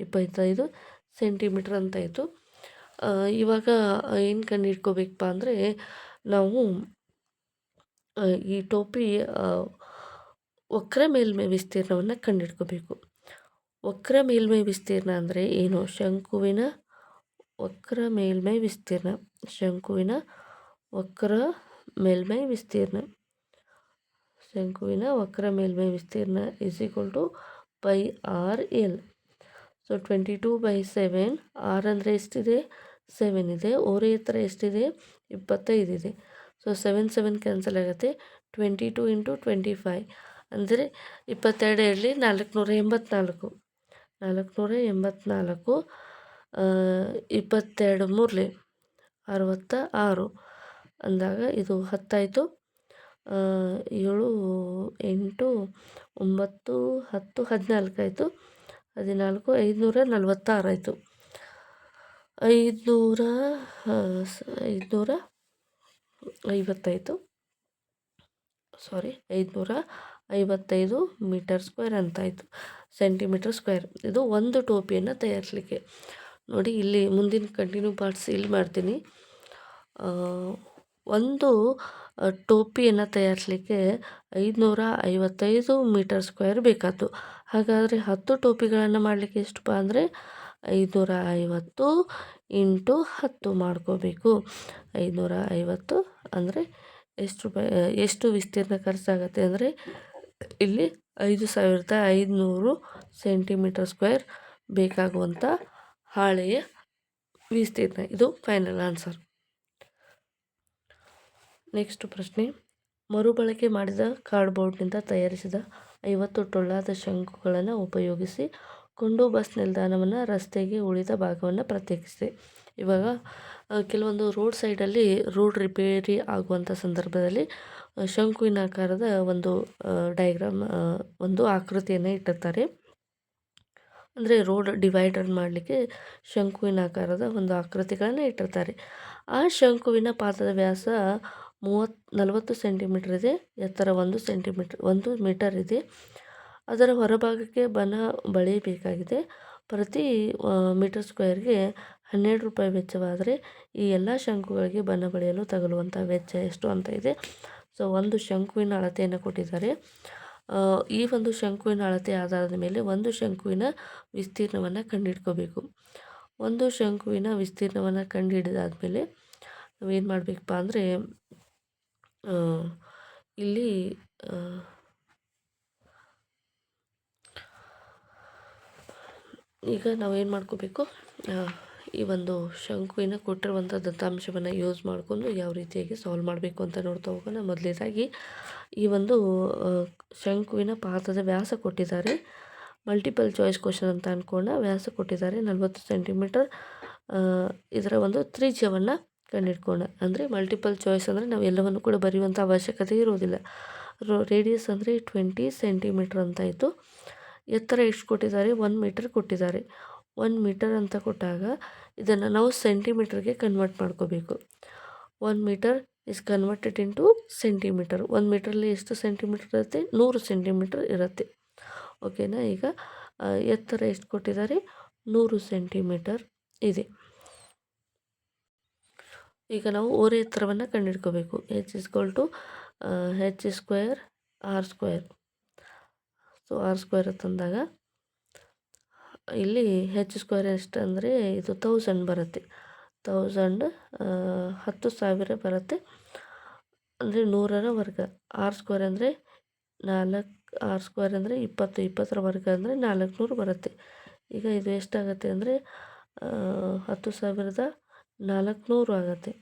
25 ಸೆಂಟಿಮೀಟರ್ ಅಂತಾಯಿತು. ಇವಾಗ ಏನು ಕಂಡುಹಿಡ್ಕೋಬೇಕಪ್ಪ ಅಂದರೆ ನಾವು ಈ ಟೋಪಿ ವಕ್ರ ಮೇಲ್ಮೈ ವಿಸ್ತೀರ್ಣವನ್ನು ಕಂಡುಹಿಡ್ಕೋಬೇಕು. ವಕ್ರ ಮೇಲ್ಮೈ ವಿಸ್ತೀರ್ಣ ಅಂದರೆ ಏನು? ಶಂಕುವಿನ ವಕ್ರ ಮೇಲ್ಮೈ ವಿಸ್ತೀರ್ಣ. ಶಂಕುವಿನ ವಕ್ರ ಮೇಲ್ಮೈ ವಿಸ್ತೀರ್ಣ. ಶಂಕುವಿನ ವಕ್ರ ಮೇಲ್ಮೈ ವಿಸ್ತೀರ್ಣ is equal to pi R L. So 22/7. R ಅಂದರೆ ಎಷ್ಟಿದೆ? 7 ಇದೆ. ಓರೆ ಎತ್ತರ ಎಷ್ಟಿದೆ? 25 ಇದೆ. ಸೊ 7 7 ಕ್ಯಾನ್ಸಲ್ ಆಗುತ್ತೆ. 22 × 25 ಅಂದರೆ 22 ಇರಲಿ 484. 484 22 ಮೂರಲಿ 66 ಅಂದಾಗ ಇದು 10 ಆಯಿತು. 7 8 9 10 14 ಆಯಿತು. 14 546 ಆಯಿತು. 555 555 ಮೀಟರ್ ಸ್ಕ್ವೇರ್ ಅಂತಾಯಿತು. Centimetre square. ಇದು ಒಂದು ಟೋಪಿಯನ್ನು ತಯಾರಿಸಲಿಕ್ಕೆ. ನೋಡಿ ಇಲ್ಲಿ ಮುಂದಿನ ಕಂಟಿನ್ಯೂ ಪಾರ್ಟ್ಸ್ ಇಲ್ಲಿ ಮಾಡ್ತೀನಿ. ಒಂದು ಟೋಪಿಯನ್ನು ತಯಾರಿಸಲಿಕ್ಕೆ 555 ಮೀಟರ್ ಸ್ಕ್ವೇರ್ ಬೇಕಾಯ್ತು. ಹಾಗಾದರೆ 10 ಟೋಪಿಗಳನ್ನು ಮಾಡಲಿಕ್ಕೆ ಎಷ್ಟಪ್ಪ ಅಂದರೆ 550 × 10 ಮಾಡ್ಕೋಬೇಕು. 550 ಅಂದರೆ ಎಷ್ಟು ವಿಸ್ತೀರ್ಣ ಖರ್ಚಾಗತ್ತೆ ಅಂದರೆ ಇಲ್ಲಿ 5500 ಸೆಂಟಿಮೀಟರ್ ಸ್ಕ್ವೇರ್ ಬೇಕಾಗುವಂಥ ಹಾಳೆಯ ವಿಸ್ತೀರ್ಣ. ಇದು ಫೈನಲ್ ಆನ್ಸರ್. ನೆಕ್ಸ್ಟ್ ಪ್ರಶ್ನೆ. ಮರುಬಳಕೆ ಮಾಡಿದ ಕಾರ್ಡ್ಬೋರ್ಡ್ನಿಂದ ತಯಾರಿಸಿದ 50 ಟೊಳ್ಳಾದ ಶಂಕುಗಳನ್ನು ಉಪಯೋಗಿಸಿ ಕೊಂಡು ಬಸ್ ನಿಲ್ದಾಣವನ್ನು ರಸ್ತೆಗೆ ಉಳಿದ ಭಾಗವನ್ನು ಪ್ರತ್ಯೇಕಿಸಿದೆ. ಇವಾಗ ಕೆಲವೊಂದು ರೋಡ್ ಸೈಡಲ್ಲಿ ರೋಡ್ ರಿಪೇರಿ ಆಗುವಂಥ ಸಂದರ್ಭದಲ್ಲಿ ಶಂಕುವಿನ ಆಕಾರದ ಒಂದು ಡಯಾಗ್ರಾಮ್ ಒಂದು ಆಕೃತಿಯನ್ನು ಇಟ್ಟಿರ್ತಾರೆ. ಅಂದರೆ ರೋಡ್ ಡಿವೈಡರ್ ಮಾಡಲಿಕ್ಕೆ ಶಂಕುವಿನ ಆಕಾರದ ಒಂದು ಆಕೃತಿಗಳನ್ನು ಇಟ್ಟಿರ್ತಾರೆ. ಆ ಶಂಕುವಿನ ಪಾದದ ವ್ಯಾಸ 40 ಸೆಂಟಿಮೀಟರ್ ಇದೆ. ಎತ್ತರ 1 ಮೀಟರ್ ಇದೆ. ಅದರ ಹೊರಭಾಗಕ್ಕೆ ಬನ ಬಳಿಯಬೇಕಾಗಿದೆ. ಪ್ರತಿ ಮೀಟರ್ ಸ್ಕ್ವೇರ್ಗೆ 12 ರೂಪಾಯಿ ವೆಚ್ಚವಾದರೆ ಈ ಎಲ್ಲ ಶಂಕುಗಳಿಗೆ ಬನ ಬಳಿಯಲು ತಗಲುವಂಥ ವೆಚ್ಚ ಎಷ್ಟು ಅಂತ ಇದೆ. ಸೊ ಒಂದು ಶಂಕುವಿನ ಅಳತೆಯನ್ನು ಕೊಟ್ಟಿದ್ದಾರೆ. ಈ ಒಂದು ಶಂಕುವಿನ ಅಳತೆ ಆಧಾರದ ಮೇಲೆ ಒಂದು ಶಂಕುವಿನ ವಿಸ್ತೀರ್ಣವನ್ನು ಕಂಡುಹಿಡ್ಕೋಬೇಕು. ಒಂದು ಶಂಕುವಿನ ವಿಸ್ತೀರ್ಣವನ್ನು ಕಂಡುಹಿಡಿದಾದ್ಮೇಲೆ ನಾವೇನು ಮಾಡಬೇಕಪ್ಪ ಅಂದರೆ ಇಲ್ಲಿ ಈಗ ನಾವೇನು ಮಾಡ್ಕೋಬೇಕು, ಈ ಒಂದು ಶಂಕುವಿನ ಕೊಟ್ಟಿರುವಂಥ ದತ್ತಾಂಶವನ್ನು ಯೂಸ್ ಮಾಡಿಕೊಂಡು ಯಾವ ರೀತಿಯಾಗಿ ಸಾಲ್ವ್ ಮಾಡಬೇಕು ಅಂತ ನೋಡ್ತಾ ಹೋಗೋಣ. ಮೊದಲನೇದಾಗಿ ಈ ಒಂದು ಶಂಕುವಿನ ಪಾದದ ವ್ಯಾಸ ಕೊಟ್ಟಿದ್ದಾರೆ. ಮಲ್ಟಿಪಲ್ ಚಾಯ್ಸ್ ಕ್ವಶನ್ ಅಂತ ಅಂದ್ಕೊಂಡು ವ್ಯಾಸ ಕೊಟ್ಟಿದ್ದಾರೆ 40 ಸೆಂಟಿಮೀಟರ್. ಇದರ ಒಂದು ತ್ರಿಜ್ಯವನ್ನು ಕಂಡುಹಿಡ್ಕೋಣ. ಅಂದರೆ ಮಲ್ಟಿಪಲ್ ಚಾಯ್ಸ್ ಅಂದರೆ ನಾವು ಎಲ್ಲವನ್ನು ಕೂಡ ಬರೆಯುವಂಥ ಅವಶ್ಯಕತೆ ಇರೋದಿಲ್ಲ. ರೇಡಿಯಸ್ ಅಂದರೆ 20 ಸೆಂಟಿಮೀಟರ್ ಅಂತಾಯಿತು. ಎತ್ತರ ಎಷ್ಟು ಕೊಟ್ಟಿದ್ದಾರೆ? 1 ಮೀಟರ್ ಕೊಟ್ಟಿದ್ದಾರೆ. 1 ಮೀಟರ್ ಅಂತ ಕೊಟ್ಟಾಗ ಇದನ್ನು ನಾವು ಸೆಂಟಿಮೀಟರ್ಗೆ ಕನ್ವರ್ಟ್ ಮಾಡ್ಕೋಬೇಕು. 1 meter is converted into centimeter. 1 ಮೀಟ್ರಲ್ಲಿ ಎಷ್ಟು ಸೆಂಟಿಮೀಟರ್ ಇರುತ್ತೆ? 100 ಸೆಂಟಿಮೀಟರ್ ಇರುತ್ತೆ. ಓಕೆನಾ? ಈಗ ಎತ್ತರ ಎಷ್ಟು ಕೊಟ್ಟಿದ್ದಾರೆ? 100 ಸೆಂಟಿಮೀಟರ್ ಇದೆ. ಈಗ ನಾವು ಓರೆ ಎತ್ತರವನ್ನು ಕಂಡುಹಿಡ್ಕೋಬೇಕು. h square r square. So R square ತಂದಾಗ ಇಲ್ಲಿ h ಸ್ಕ್ವೇರ್ ಎಷ್ಟು ಅಂದರೆ ಇದು 1000 ಬರುತ್ತೆ. 10,000 ಬರುತ್ತೆ. ಅಂದರೆ 100ರ ವರ್ಗ. ಆರ್ ಸ್ಕ್ವೇರ್ ಅಂದರೆ 4. ಆರ್ ಸ್ಕ್ವೇರ್ ಅಂದರೆ 20. 20ರ ವರ್ಗ ಅಂದರೆ 400 ಬರುತ್ತೆ. ಈಗ ಇದು ಎಷ್ಟಾಗುತ್ತೆ ಅಂದರೆ 10,400 ಆಗುತ್ತೆ.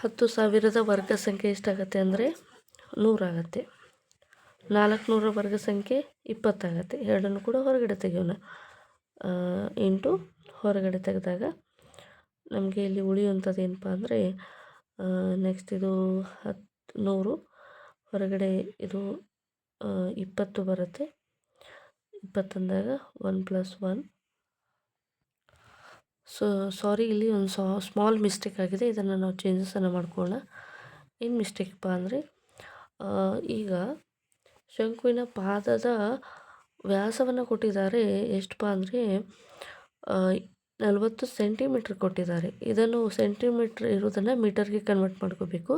10,000ದ ವರ್ಗ ಸಂಖ್ಯೆ ಎಷ್ಟಾಗುತ್ತೆ ಅಂದರೆ 100 ಆಗುತ್ತೆ. 400ರ ವರ್ಗ ಸಂಖ್ಯೆ 20 ಆಗುತ್ತೆ. ಎರಡನ್ನು ಕೂಡ ಹೊರಗಡೆ ತೆಗೆಯೋಣ. ಇಂಟು ಹೊರಗಡೆ ತೆಗೆದಾಗ ನಮಗೆ ಇಲ್ಲಿ ಉಳಿಯುವಂಥದ್ದು ಏನಪ್ಪ ಅಂದರೆ ನೆಕ್ಸ್ಟ್ ಇದು 100 ಹೊರಗಡೆ ಇದು 20 ಬರುತ್ತೆ. 20 ಅಂದಾಗ 1 + 1. ಸೊ ಸಾರಿ, ಇಲ್ಲಿ ಒಂದು ಸ್ಮಾಲ್ ಮಿಸ್ಟೇಕ್ ಆಗಿದೆ. ಇದನ್ನು ನಾವು ಚೇಂಜಸನ್ನು ಮಾಡ್ಕೊಳ್ಳೋಣ. ಏನು ಮಿಸ್ಟೇಕಪ್ಪ ಅಂದರೆ ಈಗ ಶಂಕುವಿನ ಪಾದದ ವ್ಯಾಸವನ್ನು ಕೊಟ್ಟಿದ್ದಾರೆ. ಎಷ್ಟಪ್ಪ ಅಂದರೆ 40 ಸೆಂಟಿಮೀಟ್ರ್ ಕೊಟ್ಟಿದ್ದಾರೆ. ಇದನ್ನು ಸೆಂಟಿಮೀಟ್ರ್ ಇರೋದನ್ನು ಮೀಟರ್ಗೆ ಕನ್ವರ್ಟ್ ಮಾಡ್ಕೋಬೇಕು.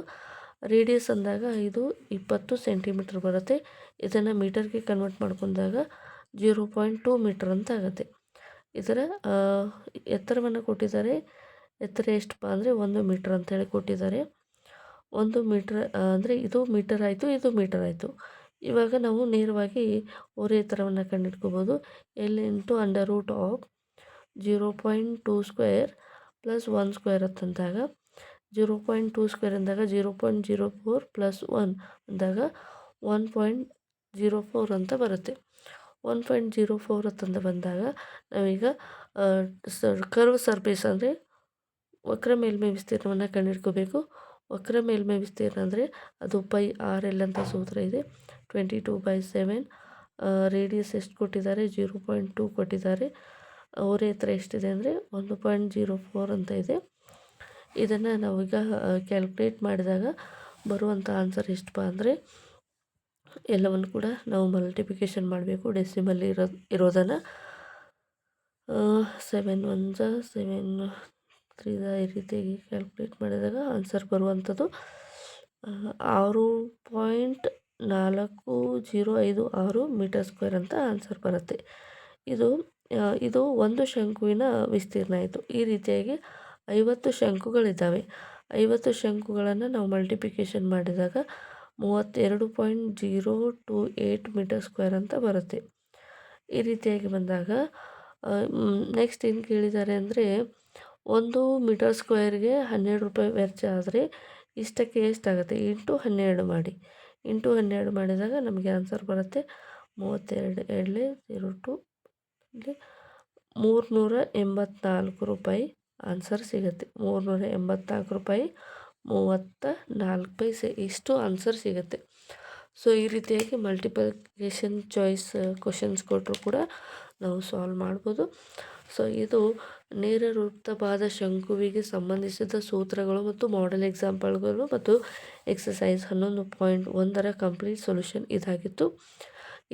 ರೇಡಿಯಸ್ ಅಂದಾಗ ಇದು 20 ಸೆಂಟಿಮೀಟರ್ ಬರುತ್ತೆ. ಇದನ್ನು ಮೀಟರ್ಗೆ ಕನ್ವರ್ಟ್ ಮಾಡ್ಕೊಂಡಾಗ 0.2 ಮೀಟರ್ ಅಂತ ಆಗುತ್ತೆ. ಇದರ ಎತ್ತರವನ್ನು ಕೊಟ್ಟಿದ್ದಾರೆ. ಎತ್ತರ ಎಷ್ಟಪ್ಪ ಅಂದರೆ 1 ಮೀಟರ್ ಅಂತೇಳಿ ಕೊಟ್ಟಿದ್ದಾರೆ. 1 ಮೀಟ್ರ್ ಅಂದರೆ ಇದು ಮೀಟರ್ ಆಯಿತು, ಇದು ಮೀಟರ್ ಆಯಿತು. ಇವಾಗ ನಾವು ನೇರವಾಗಿ ಓರೆ ಎತ್ತರವನ್ನು ಕಂಡುಹಿಡ್ಕೋಬೋದು. L into under root of 0.2 square plus 1 square ಅಂತಂದಾಗ 0.2 ಸ್ಕ್ವೇರ್ ಅಂದಾಗ 0.04 ಪ್ಲಸ್ 1 ಅಂದಾಗ 1.04 ಅಂತ ಬರುತ್ತೆ. 1.04 ಅಂತಂದು ಬಂದಾಗ ನಾವೀಗ ಕರ್ವ್ ಸರ್ಫೇಸ್ ಅಂದರೆ ವಕ್ರ ಮೇಲ್ಮೈ ವಿಸ್ತೀರ್ಣವನ್ನು ಕಂಡುಹಿಡ್ಕೋಬೇಕು. ವಕ್ರ ಮೇಲ್ಮೈ ವಿಸ್ತೀರ್ಣ ಅಂದರೆ ಅದು ಪೈ RL ಅಂತ ಸೂತ್ರ ಇದೆ. 22/7. ರೇಡಿಯಸ್ ಎಷ್ಟು ಕೊಟ್ಟಿದ್ದಾರೆ? 0.2 ಕೊಟ್ಟಿದ್ದಾರೆ. ಓರೆ ಎತ್ತರ ಎಷ್ಟಿದೆ ಅಂದರೆ 1.04 ಅಂತ ಇದೆ. ಇದನ್ನು ನಾವೀಗ ಕ್ಯಾಲ್ಕುಲೇಟ್ ಮಾಡಿದಾಗ ಬರುವಂಥ ಆನ್ಸರ್ ಎಷ್ಟಪ್ಪ ಅಂದರೆ ಎಲ್ಲವನ್ನು ಕೂಡ ನಾವು ಮಲ್ಟಿಪ್ಲಿಕೇಶನ್ ಮಾಡಬೇಕು. ಡೆಸಿಮಲ್ ಇರೋದನ್ನು 7 1 7 3 ಈ ರೀತಿಯಾಗಿ ಕ್ಯಾಲ್ಕುಲೇಟ್ ಮಾಡಿದಾಗ ಆನ್ಸರ್ ಬರುವಂಥದ್ದು 6.4056 ಮೀಟರ್ ಸ್ಕ್ವೇರ್ ಅಂತ ಆನ್ಸರ್ ಬರುತ್ತೆ. ಇದು ಒಂದು ಶಂಕುವಿನ ವಿಸ್ತೀರ್ಣ ಆಯಿತು. ಈ ರೀತಿಯಾಗಿ 50 ಶಂಕುಗಳಿದ್ದಾವೆ. 50 ಶಂಕುಗಳನ್ನು ನಾವು ಮಲ್ಟಿಪ್ಲಿಕೇಶನ್ ಮಾಡಿದಾಗ 32.028 ಮೀಟರ್ ಸ್ಕ್ವೇರ್ ಅಂತ ಬರುತ್ತೆ. ಈ ರೀತಿಯಾಗಿ ಬಂದಾಗ ನೆಕ್ಸ್ಟ್ ಏನು ಕೇಳಿದ್ದಾರೆ ಅಂದರೆ 1 ಮೀಟರ್ ಸ್ಕ್ವೇರ್ಗೆ 12 ರೂಪಾಯಿ ವೆಚ್ಚ ಆದರೆ ಇಷ್ಟಕ್ಕೆ ಎಷ್ಟಾಗುತ್ತೆ? ಇಂಟು 12 ಮಾಡಿ. ಇಂಟು 12 ಮಾಡಿದಾಗ ನಮಗೆ ಆನ್ಸರ್ ಬರುತ್ತೆ 32 02 384 ರೂಪಾಯಿ ಆನ್ಸರ್ ಸಿಗುತ್ತೆ. 384 ರೂಪಾಯಿ 34 ಪೈಸೆ ಇಷ್ಟು ಆನ್ಸರ್ ಸಿಗುತ್ತೆ. ಸೊ ಈ ರೀತಿಯಾಗಿ ಮಲ್ಟಿಪ್ಲಿಕೇಶನ್ ಚಾಯ್ಸ್ ಕ್ವಶನ್ಸ್ ಕೊಟ್ಟರು ಕೂಡ ನಾವು ಸಾಲ್ವ್ ಮಾಡ್ಬೋದು. ಸೊ ಇದು ನೇರ ವೃತ್ತಪಾದ ಶಂಕುವಿಗೆ ಸಂಬಂಧಿಸಿದ ಸೂತ್ರಗಳು ಮತ್ತು ಮಾಡೆಲ್ ಎಕ್ಸಾಂಪಲ್ಗಳು ಮತ್ತು ಎಕ್ಸಸೈಸ್ 11.1ರ ಕಂಪ್ಲೀಟ್ ಸೊಲ್ಯೂಷನ್ ಇದಾಗಿತ್ತು.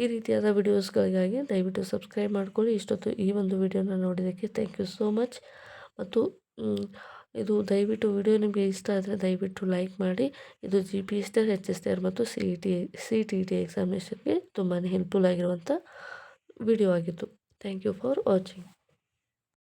ಈ ರೀತಿಯಾದ ವಿಡಿಯೋಸ್ಗಳಿಗಾಗಿ ದಯವಿಟ್ಟು ಸಬ್ಸ್ಕ್ರೈಬ್ ಮಾಡ್ಕೊಳ್ಳಿ. ಇಷ್ಟೊತ್ತು ಈ ಒಂದು ವಿಡಿಯೋನ ನೋಡಿದ್ದಕ್ಕೆ ಥ್ಯಾಂಕ್ ಯು ಸೋ ಮಚ್. ಮತ್ತು ಇದು ದಯವಿಟ್ಟು ವಿಡಿಯೋ ನಿಮಗೆ ಇಷ್ಟ ಆದರೆ ದಯವಿಟ್ಟು ಲೈಕ್ ಮಾಡಿ. ಇದು GPST, HST ಮತ್ತು CTET ಎಕ್ಸಾಮಿನೇಷನ್ಗೆ ತುಂಬಾ ಹೆಲ್ಪ್ಫುಲ್ ಆಗಿರುವಂಥ ವಿಡಿಯೋ ಆಗಿತ್ತು. Thank you for watching.